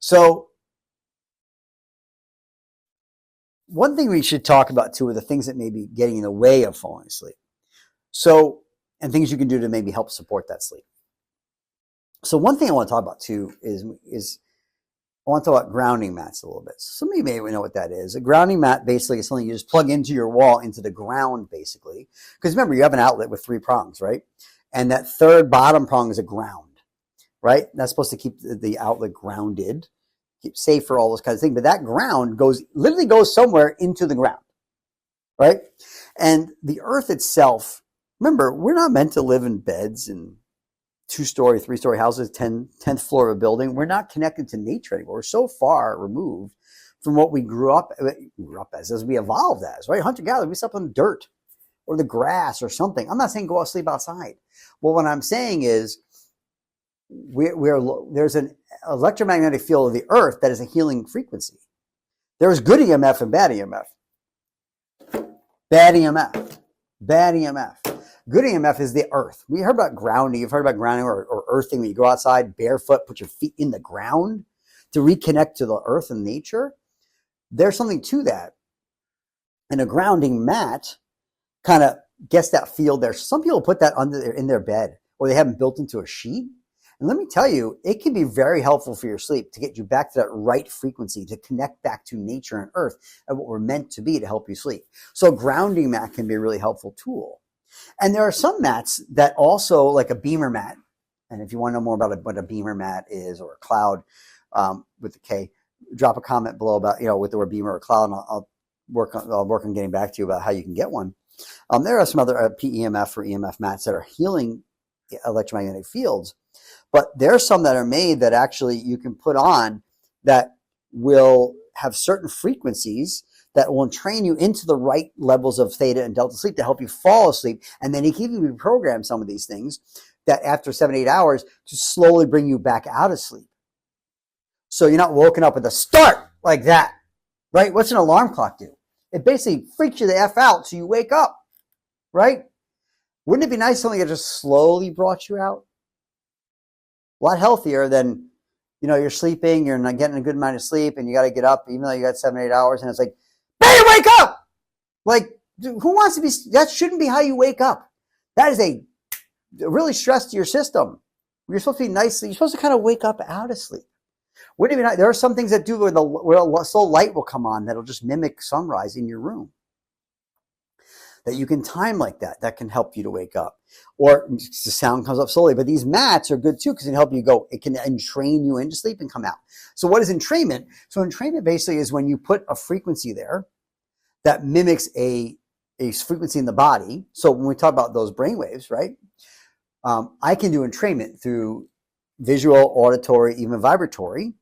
So one thing we should talk about too are the things that may be getting in the way of falling asleep. So, and things you can do to maybe help support that sleep. So one thing I want to talk about too is I want to talk about grounding mats a little bit. So some of you may know what that is. A grounding mat basically is something you just plug into your wall, into the ground basically. Because remember, you have an outlet with 3 prongs, right? And that third bottom prong is a ground, right? That's supposed to keep the outlet grounded, keep safe for all those kinds of things. But that ground literally goes somewhere into the ground, right? And the earth itself, remember, we're not meant to live in beds and 2-story, 3-story houses, 10th floor of a building. We're not connected to nature anymore. We're so far removed from what we grew up as we evolved as, right? Hunter-gatherer, we slept on dirt or the grass or something. I'm not saying go out sleep outside. Well, what I'm saying is there's an electromagnetic field of the earth that is a healing frequency. There's good EMF and bad EMF. Bad EMF. Bad EMF. Good EMF is the earth. We heard about grounding. You've heard about grounding or earthing when you go outside barefoot, put your feet in the ground to reconnect to the earth and nature. There's something to that. And a grounding mat kind of gets that field there. Some people put that in their bed, or they have them built into a sheet. And let me tell you, it can be very helpful for your sleep to get you back to that right frequency, to connect back to nature and earth and what we're meant to be to help you sleep. So a grounding mat can be a really helpful tool. And there are some mats that also, like a Beamer mat. And if you want to know more about what a Beamer mat is, or a cloud with the K, drop a comment below about, with the word Beamer or cloud, and I'll work on getting back to you about how you can get one. There are some other PEMF or EMF mats that are healing electromagnetic fields, but there are some that are made that actually you can put on that will have certain frequencies that will train you into the right levels of theta and delta sleep to help you fall asleep. And then you can even reprogram some of these things that after 7-8 hours to slowly bring you back out of sleep. So you're not woken up with a start like that, right? What's an alarm clock do? It basically freaks you the F out so you wake up, right? Wouldn't it be nice something that just slowly brought you out? A lot healthier than, you're sleeping, you're not getting a good amount of sleep, and you got to get up even though you got 7-8 hours, and it's like, better wake up! Like, who wants to be, that shouldn't be how you wake up. That is a really stress to your system. You're supposed to be nice, you're supposed to kind of wake up out of sleep. Wouldn't it be nice? There are some things that do where slow light will come on that'll just mimic sunrise in your room. That you can time like that. That can help you to wake up. Or the sound comes up slowly. But these mats are good too because it can help you it can entrain you into sleep and come out. So what is entrainment? So entrainment basically is when you put a frequency there that mimics a frequency in the body. So when we talk about those brain waves, right? I can do entrainment through visual, auditory, even vibratory,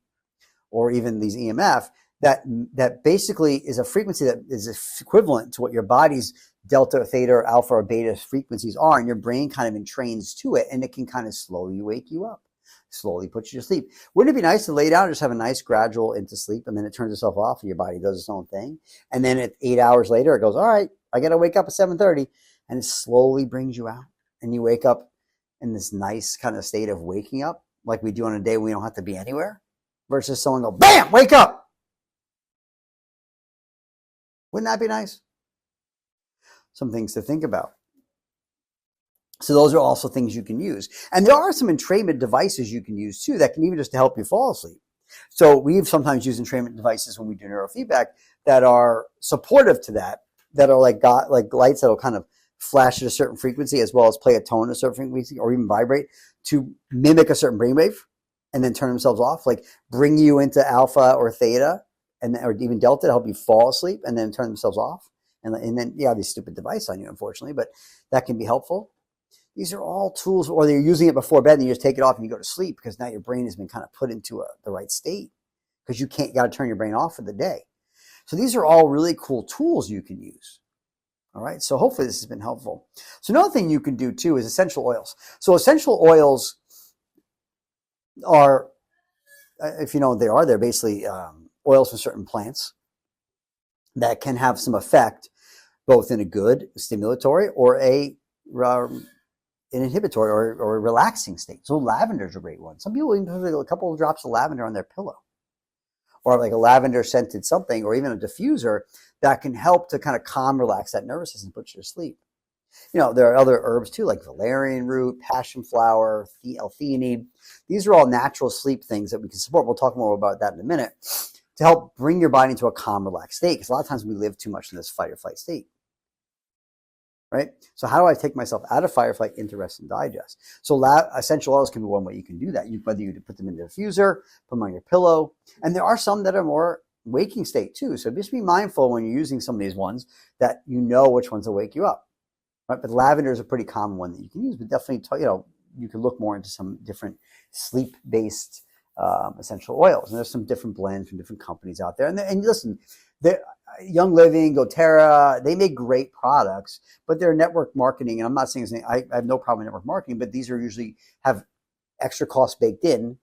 or even these EMF that basically is a frequency that is equivalent to what your body's delta, theta, or alpha, or beta frequencies are, and your brain kind of entrains to it, and it can kind of slowly wake you up, slowly put you to sleep. Wouldn't it be nice to lay down and just have a nice gradual into sleep, and then it turns itself off, and your body does its own thing, and then at 8 hours later, it goes, all right, I got to wake up at 7:30, and it slowly brings you out, and you wake up in this nice kind of state of waking up, like we do on a day when we don't have to be anywhere, versus someone go, bam, wake up. Wouldn't that be nice? Some things to think about. So those are also things you can use. And there are some entrainment devices you can use too that can even just to help you fall asleep. So we've sometimes used entrainment devices when we do neurofeedback that are supportive to that are like lights that will kind of flash at a certain frequency as well as play a tone at a certain frequency or even vibrate to mimic a certain brainwave and then turn themselves off, like bring you into alpha or theta or even delta to help you fall asleep and then turn themselves off. And then you have these stupid device on you, unfortunately, but that can be helpful. These are all tools, or they're using it before bed and you just take it off and you go to sleep because now your brain has been kind of put into the right state because you got to turn your brain off for the day. So these are all really cool tools you can use. All right. So hopefully this has been helpful. So another thing you can do too is essential oils. So essential oils are, if you know what they are, they're basically oils from certain plants that can have some effect both in a good stimulatory or an inhibitory or a relaxing state. So lavender is a great one. Some people even put a couple of drops of lavender on their pillow, or like a lavender scented something, or even a diffuser that can help to kind of calm, relax that nervous system, put you to sleep. You know, there are other herbs too, like valerian root, passion flower, L-theanine. These are all natural sleep things that we can support. We'll talk more about that in a minute, to help bring your body into a calm, relaxed state. Because a lot of times we live too much in this fight or flight state. Right? So how do I take myself out of fight or flight into rest and digest? So essential oils can be one way you can do that. Whether you put them in the diffuser, put them on your pillow. And there are some that are more waking state too. So just be mindful when you're using some of these ones that you know which ones will wake you up. Right? But lavender is a pretty common one that you can use. But definitely, you can look more into some different sleep-based essential oils. And there's some different blends from different companies out there. And listen, Young Living, doTERRA, they make great products, but they're network marketing. And I'm not saying I have no problem with network marketing, but these are usually have extra costs baked in.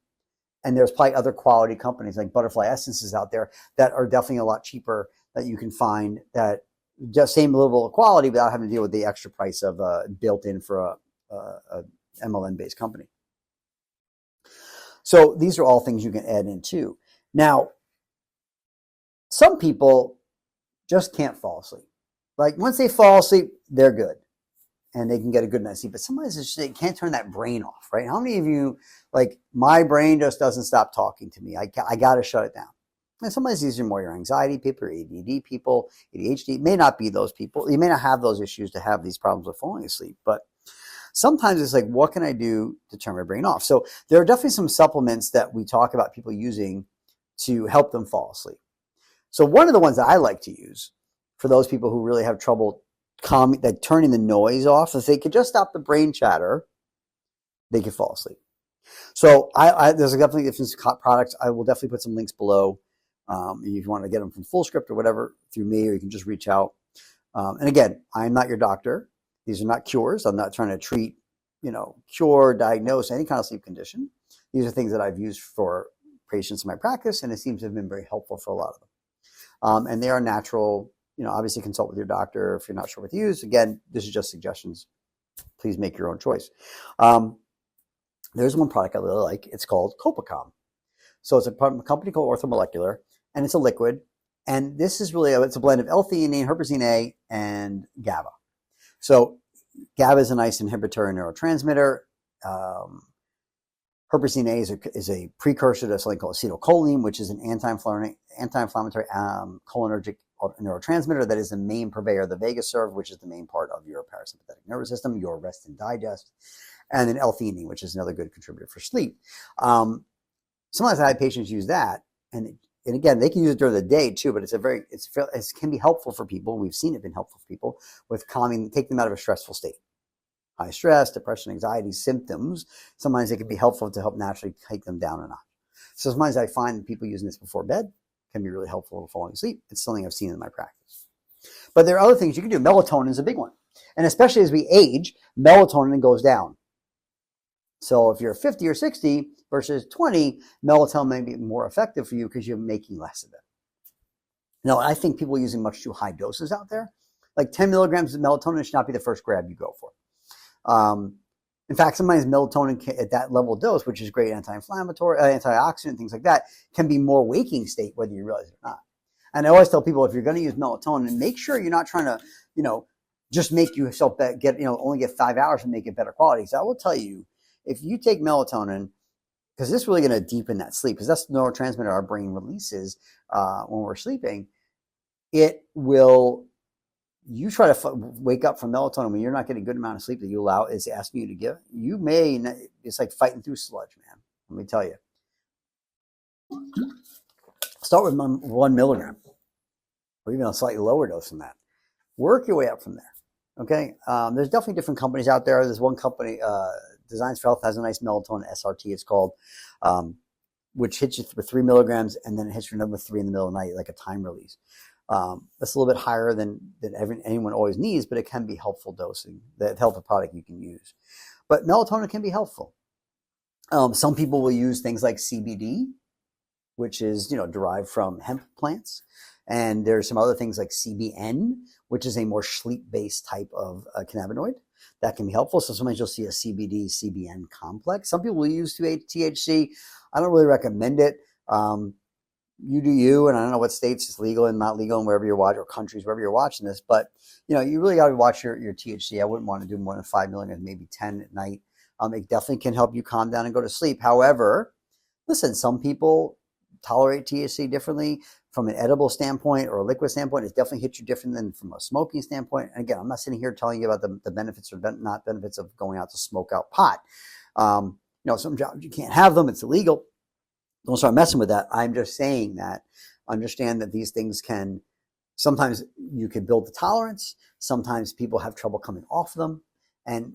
And there's probably other quality companies like Butterfly Essences out there that are definitely a lot cheaper that you can find, that just same level of quality without having to deal with the extra price of built in for a MLM based company. So these are all things you can add in too. Now, some people just can't fall asleep. Like once they fall asleep, they're good and they can get a good night's sleep. But sometimes they can't turn that brain off, right? How many of you, like, my brain just doesn't stop talking to me. I got to shut it down. And sometimes these are more your anxiety people, or ADD people, ADHD. It may not be those people. You may not have those issues to have these problems with falling asleep. But sometimes it's like, what can I do to turn my brain off? So there are definitely some supplements that we talk about people using to help them fall asleep. So one of the ones that I like to use for those people who really have trouble turning the noise off, if they could just stop the brain chatter, they could fall asleep. So there's definitely different products. I will definitely put some links below. If you want to get them from FullScript or whatever through me, or you can just reach out. And again, I'm not your doctor. These are not cures. I'm not trying to treat, cure, diagnose any kind of sleep condition. These are things that I've used for patients in my practice, and it seems to have been very helpful for a lot of them. And they are natural. Obviously consult with your doctor if you're not sure what to use. Again, this is just suggestions. Please make your own choice. There's one product I really like. It's called Copacom. So it's a company called Orthomolecular, and it's a liquid. And this is really, it's a blend of L-theanine, huperzine A, and GABA. So GABA is a nice inhibitor and neurotransmitter. Huperzine A is a precursor to something called acetylcholine, which is an anti-inflammatory cholinergic neurotransmitter that is the main purveyor of the vagus nerve, which is the main part of your parasympathetic nervous system, your rest and digest, and then L-theanine, which is another good contributor for sleep. Sometimes I have patients use that, and again, they can use it during the day too, but it can be helpful for people. We've seen it been helpful for people with take them out of a stressful state. High stress, depression, anxiety symptoms. Sometimes it can be helpful to help naturally take them down a notch. So sometimes I find that people using this before bed can be really helpful in falling asleep. It's something I've seen in my practice. But there are other things you can do. Melatonin is a big one. And especially as we age, melatonin goes down. So if you're 50 or 60 versus 20, melatonin may be more effective for you because you're making less of it. Now, I think people are using much too high doses out there. Like 10 milligrams of melatonin should not be the first grab you go for. In fact, sometimes melatonin at that level dose, which is great anti-inflammatory, antioxidant, things like that, can be more waking state, whether you realize it or not. And I always tell people, if you're going to use melatonin, make sure you're not trying to, just make yourself only get 5 hours and make it better quality. So I will tell you, if you take melatonin, because this is really going to deepen that sleep, because that's the neurotransmitter our brain releases when we're sleeping, it will. You try to wake up from melatonin when you're not getting a good amount of sleep that you allow is asking you to give. It's like fighting through sludge, man. Let me tell you. Start with 1 milligram, or even a slightly lower dose than that. Work your way up from there. Okay. There's definitely different companies out there. There's one company, Designs for Health, has a nice melatonin SRT. It's called, which hits you with 3 milligrams, and then it hits you another 3 in the middle of the night, like a time release. That's a little bit higher than anyone always needs, but it can be helpful dosing. The health product you can use. But melatonin can be helpful. Some people will use things like CBD, which is, derived from hemp plants. And there's some other things like CBN, which is a more sleep-based type of cannabinoid that can be helpful. So sometimes you'll see a CBD, CBN complex. Some people will use THC. I don't really recommend it. You do you, and I don't know what states it's legal and not legal and wherever you're watching, or countries, wherever you're watching this, but you really got to watch your THC. I wouldn't want to do more than 5 milligrams, maybe 10 at night. It definitely can help you calm down and go to sleep. However, listen, some people tolerate THC differently from an edible standpoint or a liquid standpoint. It definitely hits you different than from a smoking standpoint. And again, I'm not sitting here telling you about the benefits or not benefits of going out to smoke out pot. Some jobs you can't have them. It's illegal. Don't start messing with that. I'm just saying that understand that these things can, sometimes you can build the tolerance. Sometimes people have trouble coming off them. And,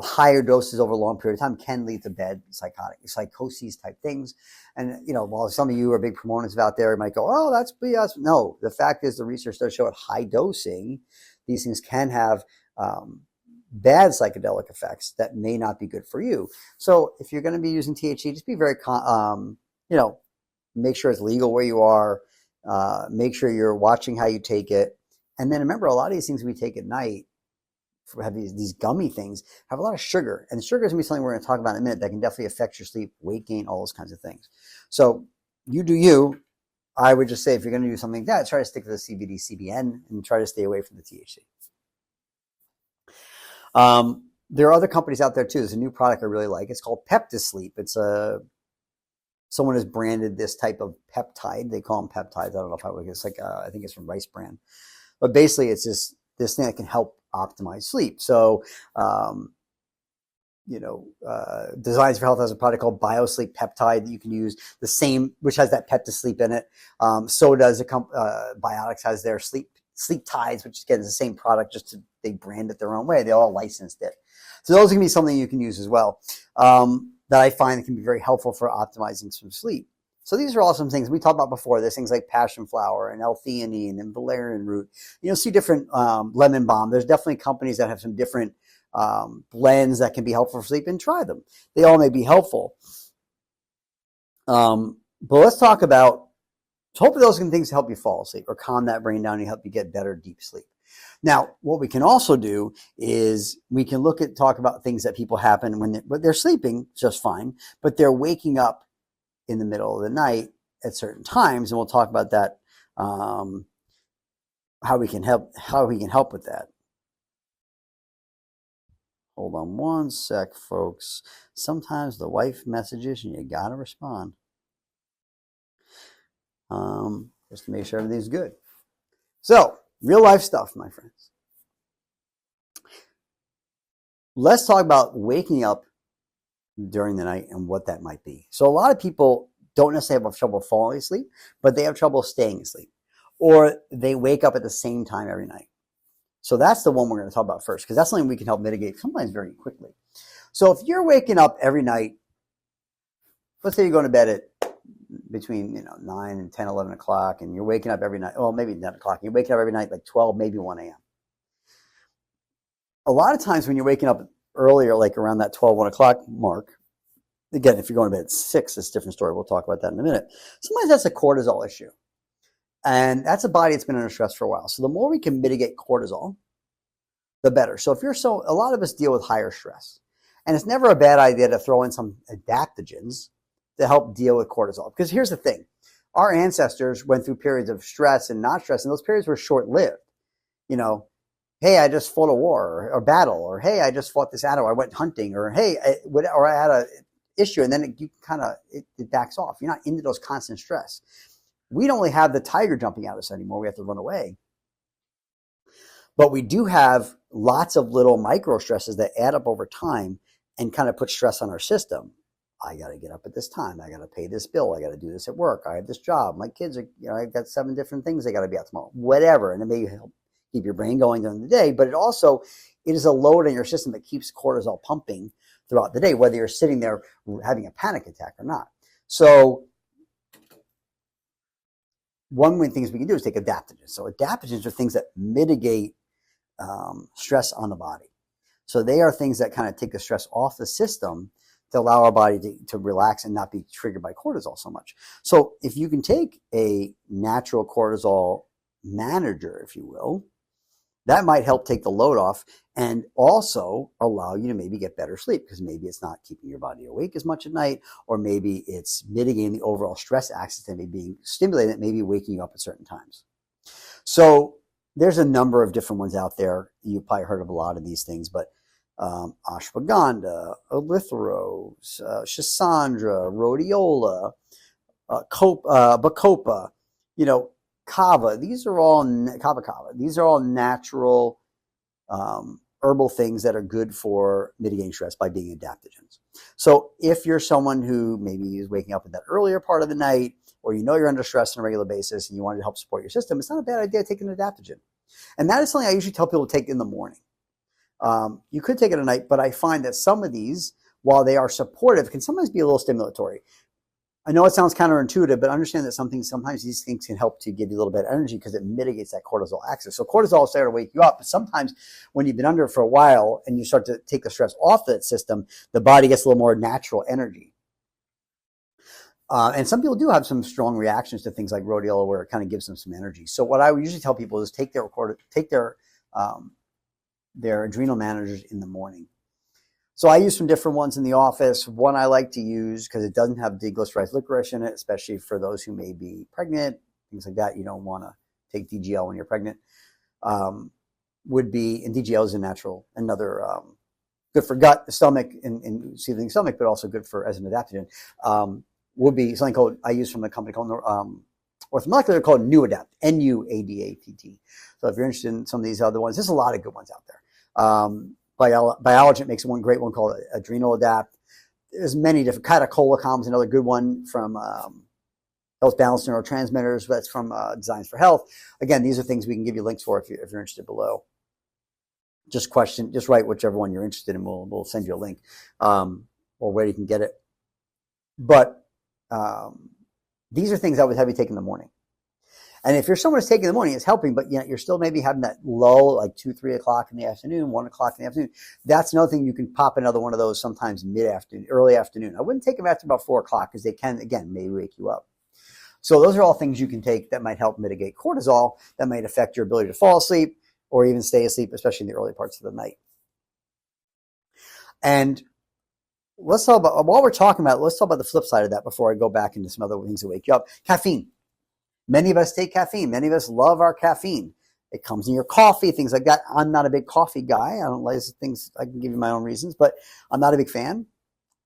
higher doses over a long period of time can lead to bad psychoses type things. And, while some of you are big proponents out there, you might go, oh, that's BS. No, the fact is the research does show at high dosing, these things can have bad psychedelic effects that may not be good for you. So if you're going to be using THC, just be very, make sure it's legal where you are. Make sure you're watching how you take it. And then remember, a lot of these things we take at night, have these gummy things, have a lot of sugar. And sugar is going to be something we're going to talk about in a minute that can definitely affect your sleep, weight gain, all those kinds of things. So you do you. I would just say if you're going to do something like that, try to stick to the CBD, CBN, and try to stay away from the THC. There are other companies out there too. There's a new product I really like. It's called Peptisleep. It's someone has branded this type of peptide. They call them peptides. I don't know if it's like I think it's from Rice Brand, but basically it's this thing that can help optimize sleep. So, Designs for Health has a product called BioSleep Peptide that you can use, the same, which has that Peptisleep in it. So does Biotics has their sleep tides, which again is the same product, just they brand it their own way. They all licensed it. So those can be something you can use as well, that I find that can be very helpful for optimizing some sleep. So these are all some things we talked about before. There's things like passion flower and L-theanine and valerian root. You'll see different lemon balm. There's definitely companies that have some different blends that can be helpful for sleep, and try them. They all may be helpful. But let's talk about, hopefully those things help you fall asleep or calm that brain down and help you get better deep sleep. Now, what we can also do is we can talk about things that people happen when they're sleeping just fine, but they're waking up in the middle of the night at certain times, and we'll talk about that, how we can help with that. Hold on one sec, folks. Sometimes the wife messages and you gotta respond. Just to make sure everything's good. So, real life stuff, my friends. Let's talk about waking up during the night and what that might be. So a lot of people don't necessarily have trouble falling asleep, but they have trouble staying asleep, or they wake up at the same time every night. So that's the one we're going to talk about first, because that's something we can help mitigate sometimes very quickly. So if you're waking up every night, let's say you're going to bed at between 9 and 10, 11 o'clock, and you're waking up every night, well, maybe 10 o'clock, you're waking up every night like 12, maybe 1 a.m. A lot of times when you're waking up earlier, like around that 12, 1 o'clock mark, again, if you're going to bed at 6, it's a different story. We'll talk about that in a minute. Sometimes that's a cortisol issue. And that's a body that's been under stress for a while. So the more we can mitigate cortisol, the better. So a lot of us deal with higher stress. And it's never a bad idea to throw in some adaptogens to help deal with cortisol. Because here's the thing. Our ancestors went through periods of stress and not stress, and those periods were short-lived. Hey, I just fought a war or battle, or hey, I just fought this animal, I went hunting, or hey, I had a issue, and then it backs off. You're not into those constant stress. We don't really have the tiger jumping at us anymore. We have to run away. But we do have lots of little micro stresses that add up over time and kind of put stress on our system. I got to get up at this time. I got to pay this bill. I got to do this at work. I have this job. My kids are, I've got 7 different things. They got to be out tomorrow, whatever. And it may help keep your brain going during the day, but it is a load on your system that keeps cortisol pumping throughout the day, whether you're sitting there having a panic attack or not. So one of the things we can do is take adaptogens. So adaptogens are things that mitigate stress on the body. So they are things that kind of take the stress off the system to allow our body to relax and not be triggered by cortisol so much. So if you can take a natural cortisol manager, if you will, that might help take the load off and also allow you to maybe get better sleep, because maybe it's not keeping your body awake as much at night, or maybe it's mitigating the overall stress axis that may be being stimulated, that may be waking you up at certain times. So there's a number of different ones out there. You've probably heard of a lot of these things, but ashwagandha, eleutheros, schisandra, rhodiola, bacopa, kava. These are all kava. These are all natural herbal things that are good for mitigating stress by being adaptogens. So if you're someone who maybe is waking up in that earlier part of the night, or you're under stress on a regular basis and you want to help support your system, it's not a bad idea to take an adaptogen. And that is something I usually tell people to take in the morning. You could take it at night, but I find that some of these, while they are supportive, can sometimes be a little stimulatory. I know it sounds counterintuitive, but understand that sometimes these things can help to give you a little bit of energy because it mitigates that cortisol axis. So cortisol is there to wake you up, but sometimes when you've been under it for a while and you start to take the stress off that system, the body gets a little more natural energy. And some people do have some strong reactions to things like rhodiola, where it kind of gives them some energy. So what I would usually tell people is take their adrenal managers in the morning. So I use some different ones in the office. One I like to use, because it doesn't have deglycerized licorice in it, especially for those who may be pregnant, things like that. You don't want to take DGL when you're pregnant. Would be, and DGL is a natural, another good for gut, stomach, and seething stomach, but also good for as an adaptogen. Would be something called, I use from a company called Orthomolecular, called Nuadapt, Nuadapt. So if you're interested in some of these other ones, there's a lot of good ones out there. Biollogent makes one great one called Adrenal Adapt. There's many different. Catecholacom is another good one from Health Balanced Neurotransmitters. That's from Designs for Health. Again, these are things we can give you links for if you're interested below. Just write whichever one you're interested in. We'll send you a link or where you can get it. But these are things I would have you take in the morning. And if you're someone who's taking in the morning, it's helping, but you're still maybe having that lull, like 2, 3 o'clock in the afternoon, 1 o'clock in the afternoon. That's another thing. You can pop another one of those sometimes mid-afternoon, early afternoon. I wouldn't take them after about 4 o'clock, because they can, again, maybe wake you up. So those are all things you can take that might help mitigate cortisol, that might affect your ability to fall asleep or even stay asleep, especially in the early parts of the night. And let's talk about, while we're talking about it, let's talk about the flip side of that before I go back into some other things that wake you up. Caffeine. Many of us take caffeine. Many of us love our caffeine. It comes in your coffee, things like that. I'm not a big coffee guy. I don't like things. I can give you my own reasons, but I'm not a big fan.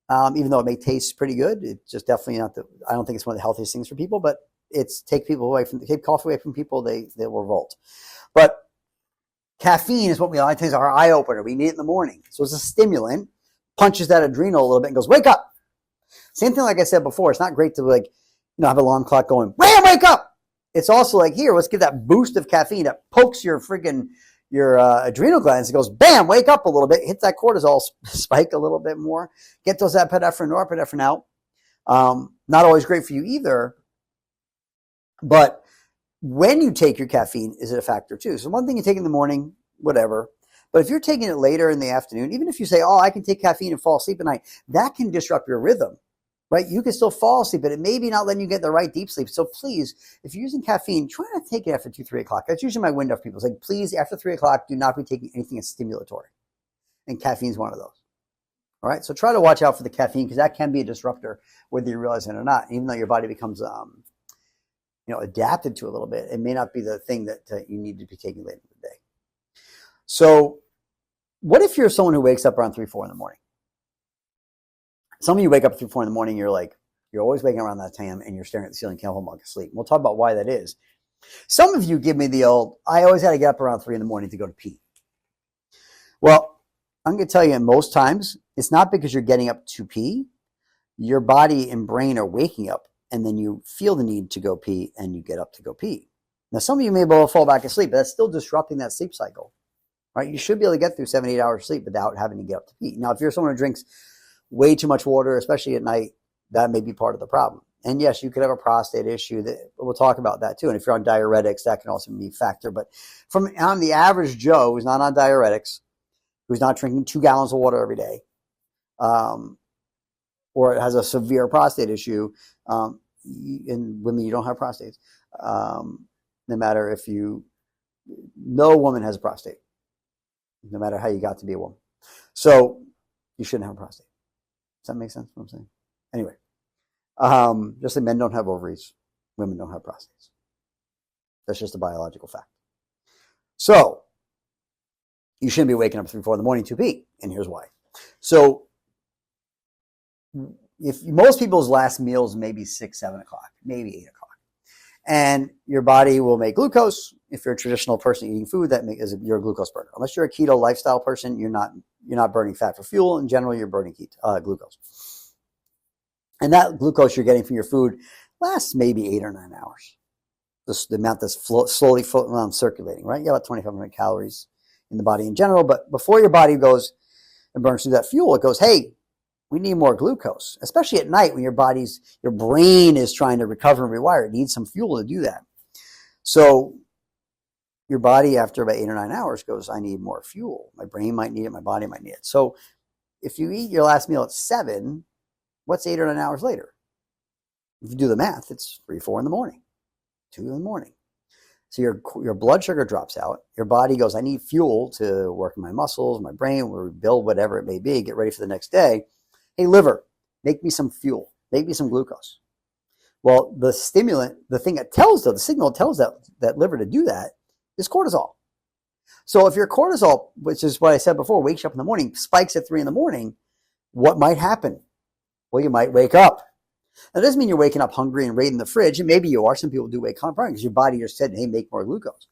Even though it may taste pretty good, it's just definitely not I don't think it's one of the healthiest things for people, but it's take coffee away from people, they will revolt. But caffeine is what we like to say is our eye opener. We need it in the morning. So it's a stimulant, punches that adrenal a little bit and goes, wake up. Same thing like I said before. It's not great to have an alarm clock going, bam, wake up. It's also like, here, let's give that boost of caffeine that pokes your adrenal glands. It goes, bam, wake up a little bit, hit that cortisol spike a little bit more, get those epinephrine, norepinephrine out. Not always great for you either. But when you take your caffeine, is it a factor too? So one thing you take in the morning, whatever. But if you're taking it later in the afternoon, even if you say, I can take caffeine and fall asleep at night, that can disrupt your rhythm. Right? You can still fall asleep, but it may be not letting you get the right deep sleep. So please, if you're using caffeine, try not to take it after 2, 3 o'clock. That's usually my window for people. It's like, please, after 3 o'clock, do not be taking anything that's stimulatory. And caffeine is one of those. All right? So try to watch out for the caffeine, because that can be a disruptor, whether you realize it or not. Even though your body becomes adapted to a little bit, it may not be the thing that you need to be taking later in the day. So what if you're someone who wakes up around 3, 4 in the morning? Some of you wake up at 3, 4 in the morning, you're always waking around that time and you're staring at the ceiling, can't hold on to sleep. We'll talk about why that is. Some of you give me the old, I always had to get up around 3 in the morning to go to pee. Well, I'm going to tell you, most times, it's not because you're getting up to pee. Your body and brain are waking up, and then you feel the need to go pee, and you get up to go pee. Now, some of you may be able to fall back asleep, but that's still disrupting that sleep cycle. Right? You should be able to get through 7, 8 hours of sleep without having to get up to pee. Now, if you're someone who drinks way too much water, especially at night, that may be part of the problem. And yes, you could have a prostate issue. We'll talk about that too. And if you're on diuretics, that can also be a factor. But on the average Joe who's not on diuretics, who's not drinking 2 gallons of water every day, or it has a severe prostate issue. In women, you don't have prostates. No matter if no woman has a prostate, no matter how you got to be a woman. So you shouldn't have a prostate. Does that make sense what I'm saying? Anyway, just like men don't have ovaries, women don't have prostates. That's just a biological fact. So you shouldn't be waking up at 3, 4 in the morning to pee, and here's why. So if most people's last meals maybe 6, 7 o'clock, maybe 8 o'clock, and your body will make glucose. If you're a traditional person eating food, you're a glucose burner. Unless you're a keto lifestyle person, you're not burning fat for fuel. In general, you're burning glucose, and that glucose you're getting from your food lasts maybe 8 or 9 hours. The amount that's slowly floating around circulating, right? You got about 2,500 calories in the body in general, but before your body goes and burns through that fuel, it goes, hey, we need more glucose, especially at night when your brain is trying to recover and rewire. It needs some fuel to do that. So your body, after about 8 or 9 hours, goes, I need more fuel. My brain might need it. My body might need it. So if you eat your last meal at 7, what's 8 or 9 hours later? If you do the math, it's 3, 4 in the morning, 2 in the morning. So your blood sugar drops out. Your body goes, I need fuel to work in my muscles, my brain, rebuild whatever it may be, get ready for the next day. Hey, liver, make me some fuel. Make me some glucose. Well, the stimulant, the signal tells that liver to do that is cortisol. So if your cortisol, which is what I said before, wakes you up in the morning, spikes at 3 in the morning, what might happen? Well, you might wake up. That doesn't mean you're waking up hungry and raiding the fridge. And maybe you are. Some people do wake up because your body just said, hey, make more glucose.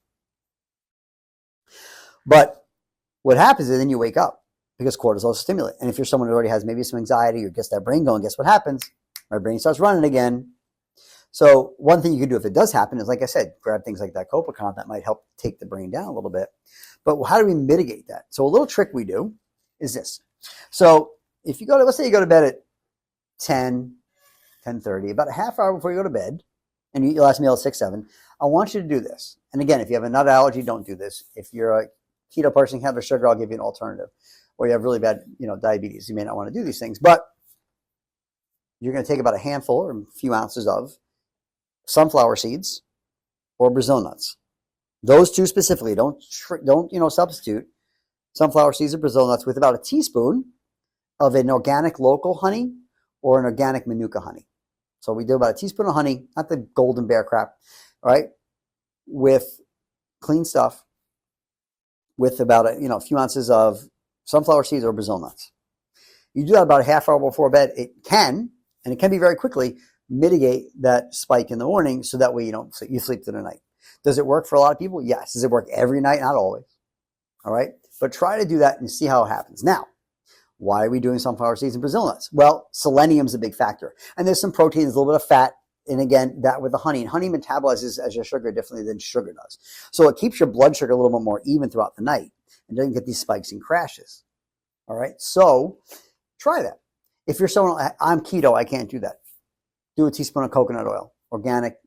But what happens is then you wake up because cortisol is a stimulant. And if you're someone who already has maybe some anxiety or gets that brain going, guess what happens? My brain starts running again. So one thing you can do if it does happen is, like I said, grab things like that Copacon that might help take the brain down a little bit. But how do we mitigate that? So a little trick we do is this. So if you let's say you go to bed at 10, 10:30, about a half hour before you go to bed, and you eat your last meal at 6, 7, I want you to do this. And again, if you have a nut allergy, don't do this. If you're a keto person, have a sugar, I'll give you an alternative. Or you have really bad, diabetes, you may not want to do these things. But you're going to take about a handful or a few ounces of sunflower seeds or Brazil nuts. Those two specifically. Don't substitute sunflower seeds or Brazil nuts with about a teaspoon of an organic local honey or an organic Manuka honey. So we do about a teaspoon of honey, not the Golden Bear crap, all right, with clean stuff, with about a few ounces of sunflower seeds or Brazil nuts. You do that about a half hour before bed. It can be very quickly, mitigate that spike in the morning so that way you sleep through the night. Does it work for a lot of people? Yes. Does it work every night? Not always. All right. But try to do that and see how it happens. Now, why are we doing sunflower seeds and Brazil nuts? Well, selenium is a big factor. And there's some proteins, a little bit of fat. And again, that with the honey. And honey metabolizes as your sugar differently than sugar does. So it keeps your blood sugar a little bit more even throughout the night and doesn't get these spikes and crashes. All right. So try that. If you're someone, I'm keto, I can't do that. Do a teaspoon of coconut oil, organic,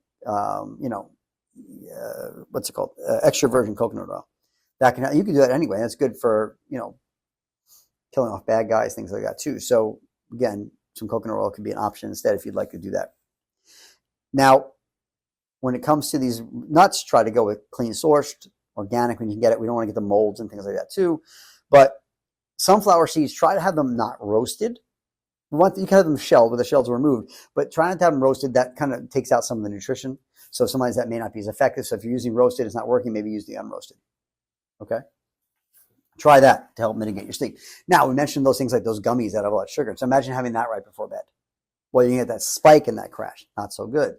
what's it called? Extra virgin coconut oil. You can do that anyway. That's good for, killing off bad guys, things like that too. So again, some coconut oil could be an option instead if you'd like to do that. Now, when it comes to these nuts, try to go with clean sourced, organic when you can get it. We don't want to get the molds and things like that too. But sunflower seeds, try to have them not roasted. You can have them shelled, where the shells are removed, but try not to have them roasted. That kind of takes out some of the nutrition. So sometimes that may not be as effective. So if you're using roasted, it's not working, maybe use the unroasted. Okay? Try that to help mitigate your sleep. Now, we mentioned those things like those gummies that have a lot of sugar. So imagine having that right before bed. Well, you get that spike in that crash. Not so good.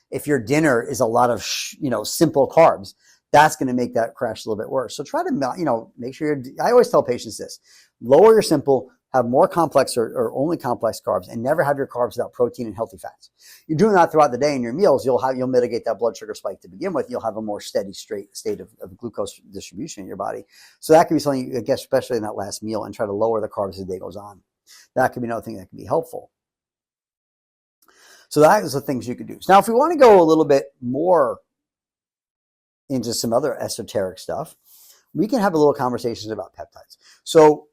If your dinner is a lot of, simple carbs, that's going to make that crash a little bit worse. So try to, make sure I always tell patients this, lower your simple, have more complex or only complex carbs, and never have your carbs without protein and healthy fats. You're doing that throughout the day in your meals, you'll mitigate that blood sugar spike to begin with. You'll have a more steady state of glucose distribution in your body. So that can be something, I guess, especially in that last meal, and try to lower the carbs as the day goes on. That could be another thing that can be helpful. So that is the things you could do. Now, if we want to go a little bit more into some other esoteric stuff, we can have a little conversations about peptides. So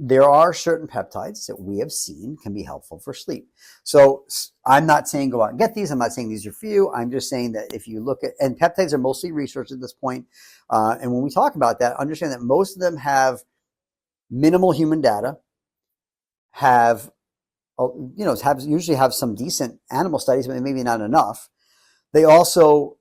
there are certain peptides that we have seen can be helpful for sleep. So I'm not saying go out and get these. I'm not saying these are for you. I'm just saying that if you look at, and peptides are mostly research at this point. And when we talk about that, understand that most of them have minimal human data, usually have some decent animal studies, but maybe not enough. They also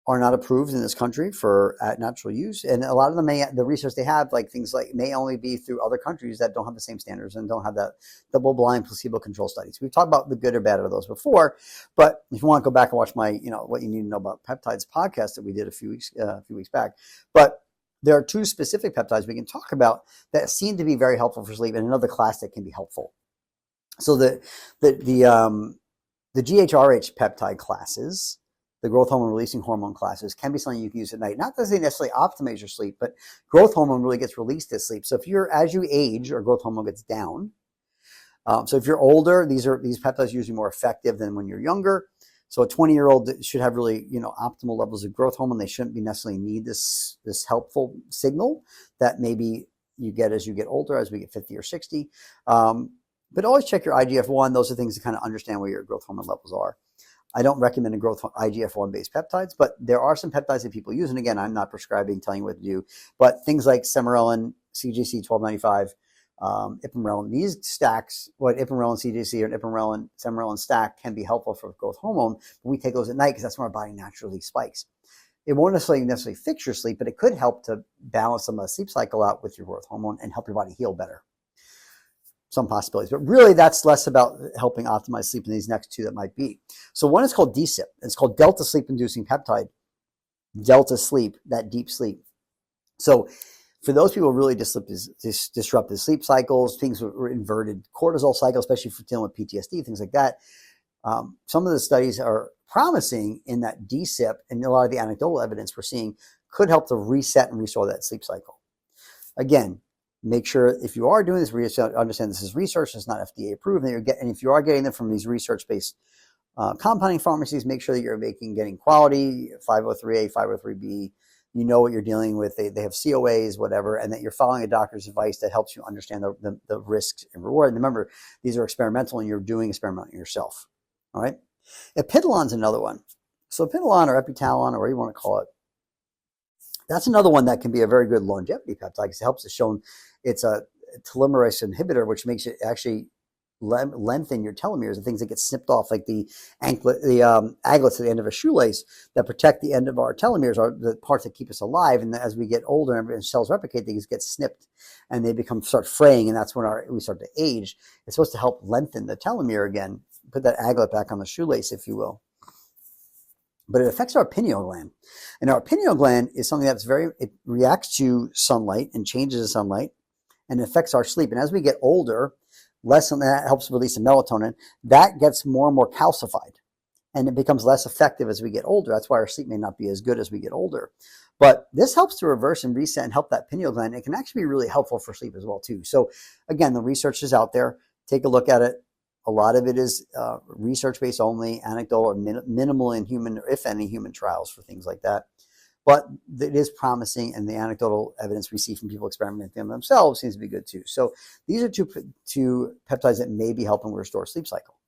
are not approved in this country for natural use, and a lot of them the research they have, like things like, may only be through other countries that don't have the same standards and don't have that double-blind placebo-controlled studies. We've talked about the good or bad of those before, but if you want to go back and watch my, what you need to know about peptides podcast that we did a few weeks back, but there are two specific peptides we can talk about that seem to be very helpful for sleep, and another class that can be helpful. So the GHRH peptide classes, the growth hormone releasing hormone classes, can be something you can use at night. Not that they necessarily optimize your sleep, but growth hormone really gets released at sleep. So as you age, or growth hormone gets down. So if you're older, these peptides are usually more effective than when you're younger. So a 20-year-old should have really, optimal levels of growth hormone. They shouldn't necessarily need this helpful signal that maybe you get as you get older, as we get 50 or 60. But always check your IGF-1. Those are things to kind of understand where your growth hormone levels are. I don't recommend IGF-1 based peptides, but there are some peptides that people use. And again, I'm not prescribing, telling you what to do, but things like Sermorelin, CJC 1295, ipamorelin, these stacks, ipamorelin, CJC, or ipamorelin, Sermorelin stack can be helpful for growth hormone. But we take those at night because that's when our body naturally spikes. It won't necessarily fix your sleep, but it could help to balance some of the sleep cycle out with your growth hormone and help your body heal better. Some possibilities, but really that's less about helping optimize sleep than these next two that might be. So one is called DSIP. It's called Delta Sleep Inducing Peptide. Delta sleep, that deep sleep. So for those people who really disrupted sleep cycles, things were inverted cortisol cycles, especially for dealing with PTSD, things like that. Some of the studies are promising in that DSIP, and a lot of the anecdotal evidence we're seeing could help to reset and restore that sleep cycle. Again, make sure if you are doing this, understand this is research, it's not FDA approved, and if you are getting them from these research-based compounding pharmacies, make sure that you're getting quality, 503A, 503B, you know what you're dealing with, they have COAs, whatever, and that you're following a doctor's advice that helps you understand the risks and reward. And remember, these are experimental, and you're doing experimenting yourself, all right? Epidolon's another one. So epidolon, or epitalon, or whatever you want to call it, that's another one that can be a very good longevity peptide because it helps to show it's a telomerase inhibitor, which makes it actually lengthen your telomeres, and things that get snipped off, like the aglets at the end of a shoelace that protect the end of our telomeres, are the parts that keep us alive. And as we get older and cells replicate, things get snipped and they start fraying, and that's when we start to age. It's supposed to help lengthen the telomere again, put that aglet back on the shoelace, if you will. But it affects our pineal gland. And our pineal gland is something it reacts to sunlight and changes the sunlight, and it affects our sleep. And as we get older, less and that helps release the melatonin. That gets more and more calcified, and it becomes less effective as we get older. That's why our sleep may not be as good as we get older. But this helps to reverse and reset and help that pineal gland. It can actually be really helpful for sleep as well, too. So again, the research is out there. Take a look at it. A lot of it is research-based only, anecdotal, or minimal in human, if any, human trials for things like that. But it is promising, and the anecdotal evidence we see from people experimenting themselves seems to be good too. So these are two peptides that may be helping restore sleep cycle.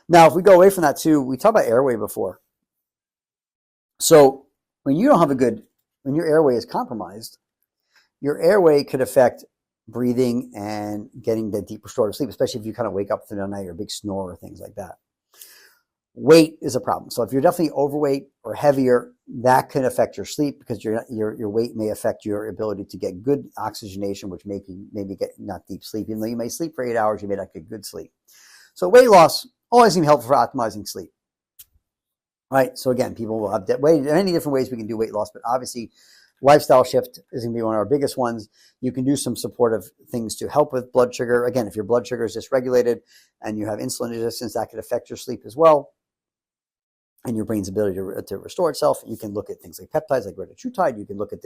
Now, if we go away from that too, we talked about airway before. So when your airway is compromised, your airway could affect breathing and getting the deep restorative sleep, especially if you kind of wake up through the night or a big snore or things like that. Weight is a problem. So if you're definitely overweight or heavier, that can affect your sleep because your weight may affect your ability to get good oxygenation, which maybe get not deep sleep. Even though you may sleep for 8 hours, you may not get good sleep. So weight loss always seems helpful for optimizing sleep. Right? So again, people will have many different ways we can do weight loss, but obviously lifestyle shift is going to be one of our biggest ones. You can do some supportive things to help with blood sugar. Again, if your blood sugar is dysregulated and you have insulin resistance, that could affect your sleep as well and your brain's ability to restore itself. You can look at things like peptides, like retatrutide. You can look at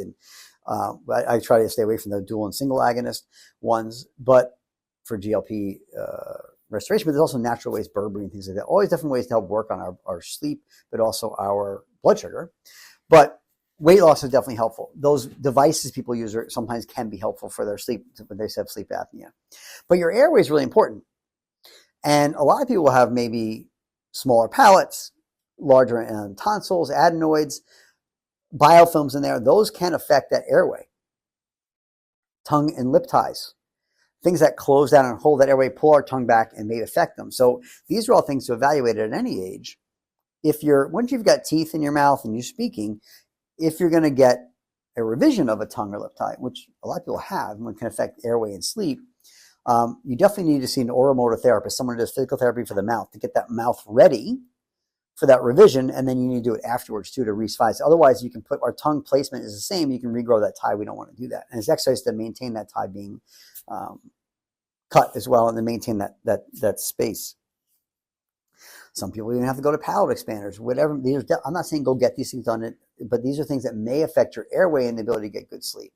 I try to stay away from the dual and single agonist ones, but for GLP restoration, but there's also natural ways, berberine, things like that. Always different ways to help work on our sleep, but also our blood sugar. But weight loss is definitely helpful. Those devices people use sometimes can be helpful for their sleep when they have sleep apnea. But your airway is really important. And a lot of people will have maybe smaller palates, larger tonsils, adenoids, biofilms in there. Those can affect that airway. Tongue and lip ties, things that close down and hold that airway, pull our tongue back and may affect them. So these are all things to evaluate at any age. Once you've got teeth in your mouth and you're speaking, if you're going to get a revision of a tongue or lip tie, which a lot of people have, and can affect airway and sleep, you definitely need to see an oromotor therapist, someone who does physical therapy for the mouth, to get that mouth ready for that revision, and then you need to do it afterwards too to resize. Otherwise, you can put our tongue placement is the same. You can regrow that tie. We don't want to do that, and it's exercise to maintain that tie being cut as well, and to maintain that space. Some people even have to go to palate expanders, whatever. I'm not saying go get these things done, but these are things that may affect your airway and the ability to get good sleep.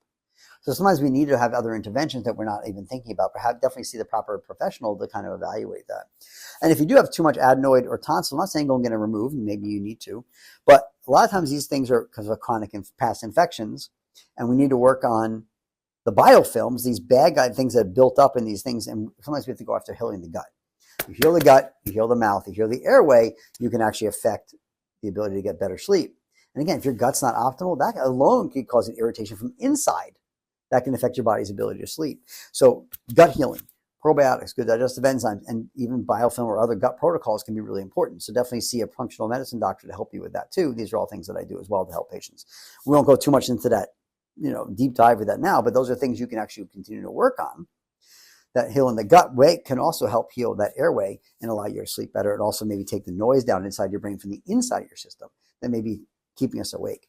So sometimes we need to have other interventions that we're not even thinking about, but definitely see the proper professional to kind of evaluate that. And if you do have too much adenoid or tonsil, I'm not saying go and get it removed, and maybe you need to, but a lot of times these things are because of chronic and past infections, and we need to work on the biofilms, these bad guy things that have built up in these things, and sometimes we have to go after healing the gut. You heal the gut, you heal the mouth, you heal the airway, you can actually affect the ability to get better sleep. And again, if your gut's not optimal, that alone could cause an irritation from inside. That can affect your body's ability to sleep. So gut healing, probiotics, good digestive enzymes, and even biofilm or other gut protocols can be really important. So definitely see a functional medicine doctor to help you with that too. These are all things that I do as well to help patients. We won't go too much into that, deep dive with that now, but those are things you can actually continue to work on. That healing the gut way can also help heal that airway and allow you to sleep better. And also maybe take the noise down inside your brain from the inside of your system that may be keeping us awake.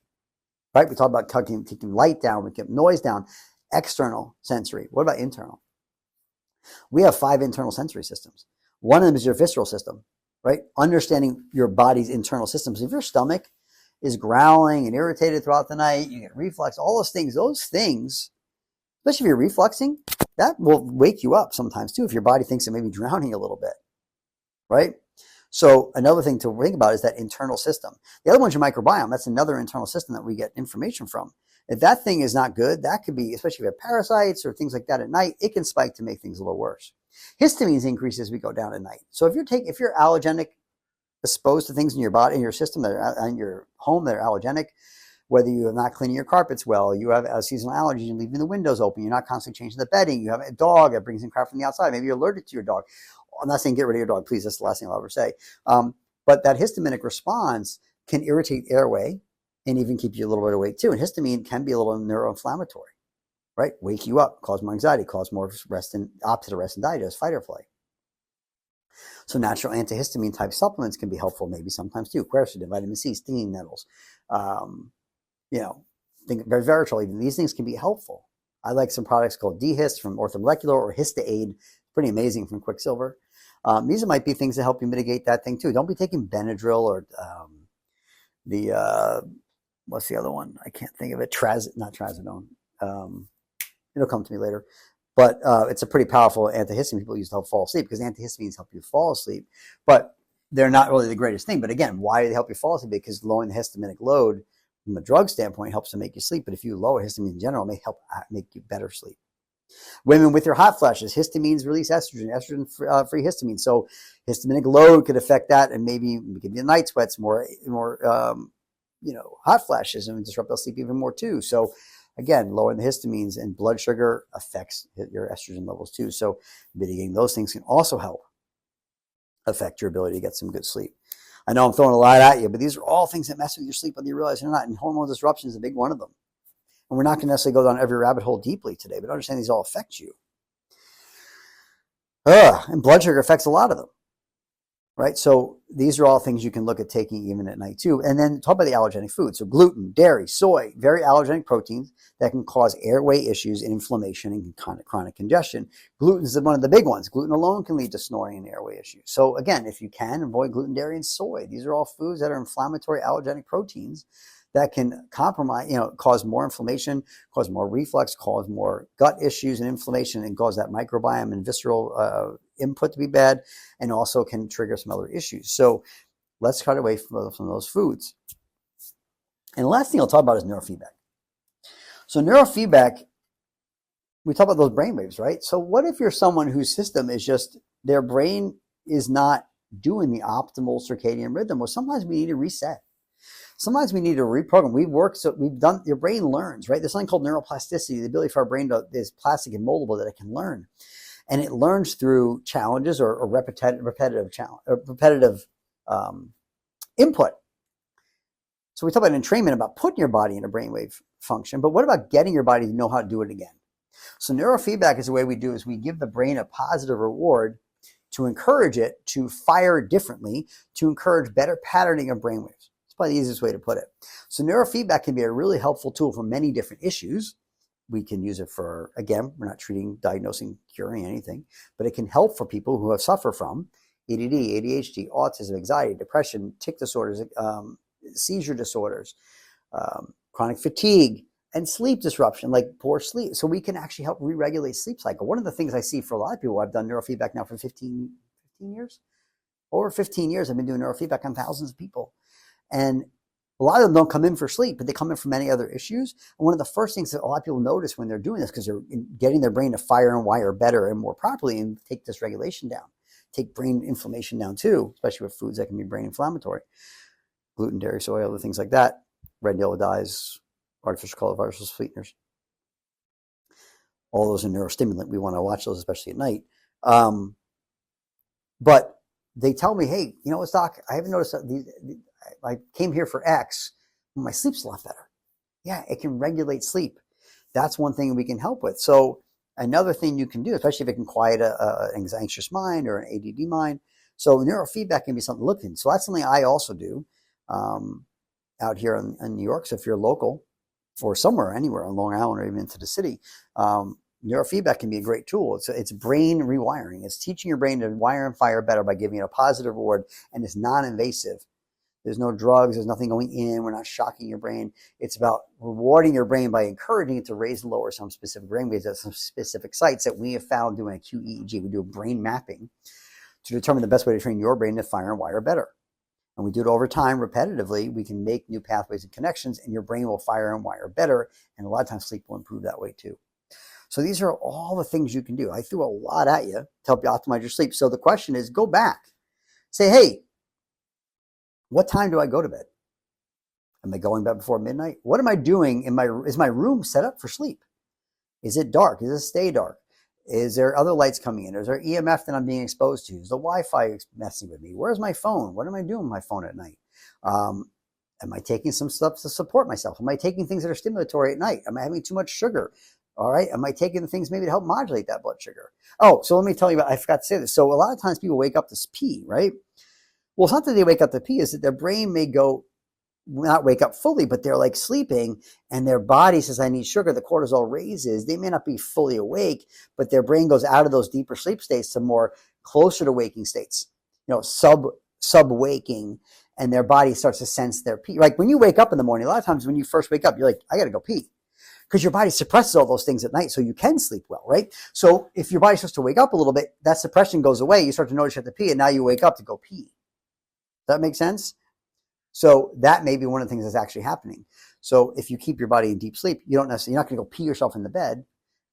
Right? We talk about taking light down, we keep noise down, external sensory. What about internal? We have 5 internal sensory systems. One of them is your visceral system, right? Understanding your body's internal systems. If your stomach is growling and irritated throughout the night, you get reflux, all those things, especially if you're refluxing, that will wake you up sometimes too if your body thinks it may be drowning a little bit, right? So another thing to think about is that internal system. The other one's your microbiome. That's another internal system that we get information from. If that thing is not good, that could be, especially if you have parasites or things like that at night, it can spike to make things a little worse. Histamines increase as we go down at night. So if you're allergenic, exposed to things in your body, in your system, that are in your home that are allergenic, whether you are not cleaning your carpets well, you have a seasonal allergy, you're leaving the windows open, you're not constantly changing the bedding, you have a dog that brings in crap from the outside, maybe you're allergic to your dog. I'm not saying get rid of your dog, please, that's the last thing I'll ever say. But that histaminic response can irritate airway and even keep you a little bit awake too. And histamine can be a little neuroinflammatory, right? Wake you up, cause more anxiety, cause more opposite of rest and digest, fight or flight. So natural antihistamine type supplements can be helpful maybe sometimes too. Quercetin, vitamin C, stinging nettles, resveratrol, even these things can be helpful. I like some products called D-Hist from Orthomolecular or Histaid, pretty amazing from Quicksilver. These might be things that help you mitigate that thing too. Don't be taking Benadryl or what's the other one? I can't think of it. Not trazodone. It'll come to me later. But it's a pretty powerful antihistamine people use to help fall asleep because antihistamines help you fall asleep. But they're not really the greatest thing. But again, why do they help you fall asleep? Because lowering the histaminic load from a drug standpoint helps to make you sleep. But if you lower histamine in general, it may help make you better sleep. Women with your hot flashes, histamines release estrogen-free histamine. So histaminic load could affect that and maybe give you night sweats, more hot flashes, and disrupt those sleep even more too. So again, lowering the histamines and blood sugar affects your estrogen levels too. So mitigating those things can also help affect your ability to get some good sleep. I know I'm throwing a lot at you, but these are all things that mess with your sleep whether you realize they're not. And hormone disruption is a big one of them. And we're not going to necessarily go down every rabbit hole deeply today, but understand these all affect you. And blood sugar affects a lot of them, right? So these are all things you can look at taking even at night too. And then talk about the allergenic foods. So gluten, dairy, soy, very allergenic proteins that can cause airway issues and inflammation and chronic congestion. Gluten is one of the big ones. Gluten alone can lead to snoring and airway issues. So again, if you can, avoid gluten, dairy, and soy. These are all foods that are inflammatory allergenic proteins that can cause more inflammation, cause more reflux, cause more gut issues and inflammation, and cause that microbiome and visceral input to be bad, and also can trigger some other issues. So let's cut away from those foods. And the last thing I'll talk about is neurofeedback. So neurofeedback, we talk about those brain waves, right? So what if you're someone whose system is just, their brain is not doing the optimal circadian rhythm? Well, sometimes we need to reset. Sometimes we need to reprogram. Your brain learns, right? There's something called neuroplasticity, the ability for our brain to, is plastic and moldable, that it can learn. And it learns through challenges or repetitive input. So we talk about entrainment, about putting your body in a brainwave function, but what about getting your body to know how to do it again? So neurofeedback is the way we do is we give the brain a positive reward to encourage it to fire differently, to encourage better patterning of brainwaves. It's probably the easiest way to put it. So neurofeedback can be a really helpful tool for many different issues. We can use it for, again, we're not treating, diagnosing, curing anything, but it can help for people who have suffered from ADD, ADHD, autism, anxiety, depression, tic disorders, seizure disorders, chronic fatigue, and sleep disruption, like poor sleep. So we can actually help re-regulate sleep cycle. One of the things I see for a lot of people, I've done neurofeedback now for 15 years. Over 15 years, I've been doing neurofeedback on thousands of people. And a lot of them don't come in for sleep, but they come in for many other issues. And one of the first things that a lot of people notice when they're doing this, because they're getting their brain to fire and wire better and more properly and take dysregulation down, take brain inflammation down too, especially with foods that can be brain inflammatory. Gluten, dairy, soy, other things like that, red and yellow dyes, artificial color, artificial sweeteners. All those are neurostimulant. We want to watch those, especially at night. But they tell me, hey, you know what, doc, I haven't noticed that I came here for X, my sleep's a lot better. Yeah, it can regulate sleep. That's one thing we can help with. So another thing you can do, especially if it can quiet an anxious mind or an ADD mind. So neurofeedback can be something to look in. So that's something I also do out here in New York. So if you're local or somewhere, anywhere on Long Island or even into the city, neurofeedback can be a great tool. It's brain rewiring. It's teaching your brain to wire and fire better by giving it a positive reward, and it's non-invasive. There's no drugs. There's nothing going in. We're not shocking your brain. It's about rewarding your brain by encouraging it to raise and lower some specific brain waves at some specific sites that we have found doing a QEEG. We do a brain mapping to determine the best way to train your brain to fire and wire better. And we do it over time, repetitively. We can make new pathways and connections, and your brain will fire and wire better. And a lot of times sleep will improve that way too. So these are all the things you can do. I threw a lot at you to help you optimize your sleep. So the question is, go back. Say, hey, what time do I go to bed? Am I going to bed before midnight? What am I doing is my room set up for sleep? Is it dark? Does it stay dark? Is there other lights coming in? Is there EMF that I'm being exposed to? Is the Wi-Fi messing with me? Where's my phone? What am I doing with my phone at night? Am I taking some stuff to support myself? Am I taking things that are stimulatory at night? Am I having too much sugar? All right. Am I taking things maybe to help modulate that blood sugar? Oh, so let me tell you I forgot to say this. So a lot of times people wake up to pee, right? Well, it's not that they wake up to pee, is that their brain may not wake up fully, but they're like sleeping and their body says, I need sugar. The cortisol raises. They may not be fully awake, but their brain goes out of those deeper sleep states to more closer to waking states, sub-waking, and their body starts to sense their pee. Like when you wake up in the morning, a lot of times when you first wake up, you're like, I got to go pee. Because your body suppresses all those things at night so you can sleep well, right? So if your body starts to wake up a little bit, that suppression goes away. You start to notice you have to pee, and now you wake up to go pee. Does that make sense? So that may be one of the things that's actually happening. So if you keep your body in deep sleep, you're not going to go pee yourself in the bed,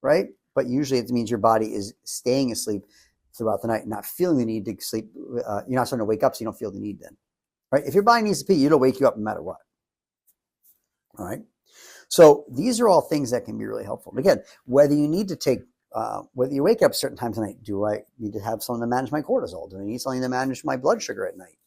right? But usually it means your body is staying asleep throughout the night, not feeling the need to sleep. You're not starting to wake up, so you don't feel the need then, right? If your body needs to pee, it'll wake you up no matter what. All right. So these are all things that can be really helpful. And again, whether you need to take, whether you wake up certain times at night, do I need to have something to manage my cortisol? Do I need something to manage my blood sugar at night?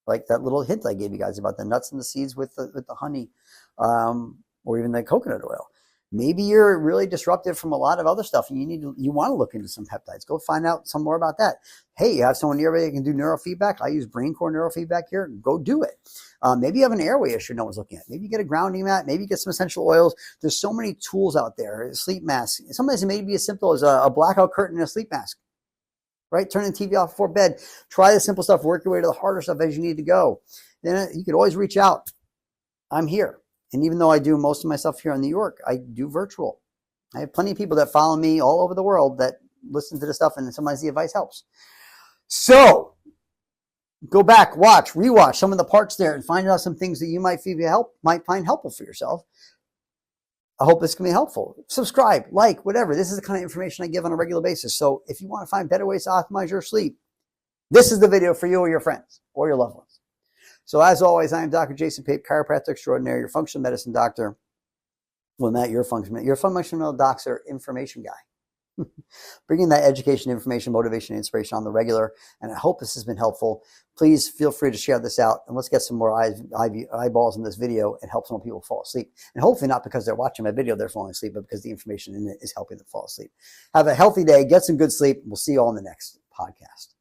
Like that little hint I gave you guys about the nuts and the seeds with the honey, or even the coconut oil. Maybe you're really disrupted from a lot of other stuff and you want to look into some peptides. Go find out some more about that. Hey, you have someone nearby that can do neurofeedback. I use BrainCore neurofeedback here. Go do it. Maybe you have an airway issue no one's looking at. Maybe you get a grounding mat. Maybe you get some essential oils. There's so many tools out there. Sleep masks. Sometimes it may be as simple as a blackout curtain and a sleep mask. Right? Turn the TV off before bed. Try the simple stuff. Work your way to the harder stuff as you need to go. Then you could always reach out. I'm here. And even though I do most of my stuff here in New York, I do virtual. I have plenty of people that follow me all over the world that listen to the stuff, and sometimes the advice helps. So Go back, watch, rewatch some of the parts there and find out some things that you might find helpful for yourself. I hope this can be helpful. Subscribe, like, whatever. This is the kind of information I give on a regular basis. So if you want to find better ways to optimize your sleep, this is the video for you or your friends or your loved ones. So as always, I am Dr. Jason Pape, chiropractor extraordinary, your functional medicine doctor. Well, not your functional doctor information guy. Bringing that education, information, motivation, and inspiration on the regular. And I hope this has been helpful. Please feel free to share this out, and let's get some more eyeballs in this video and help some people fall asleep. And hopefully not because they're watching my video, they're falling asleep, but because the information in it is helping them fall asleep. Have a healthy day. Get some good sleep. We'll see you all in the next podcast.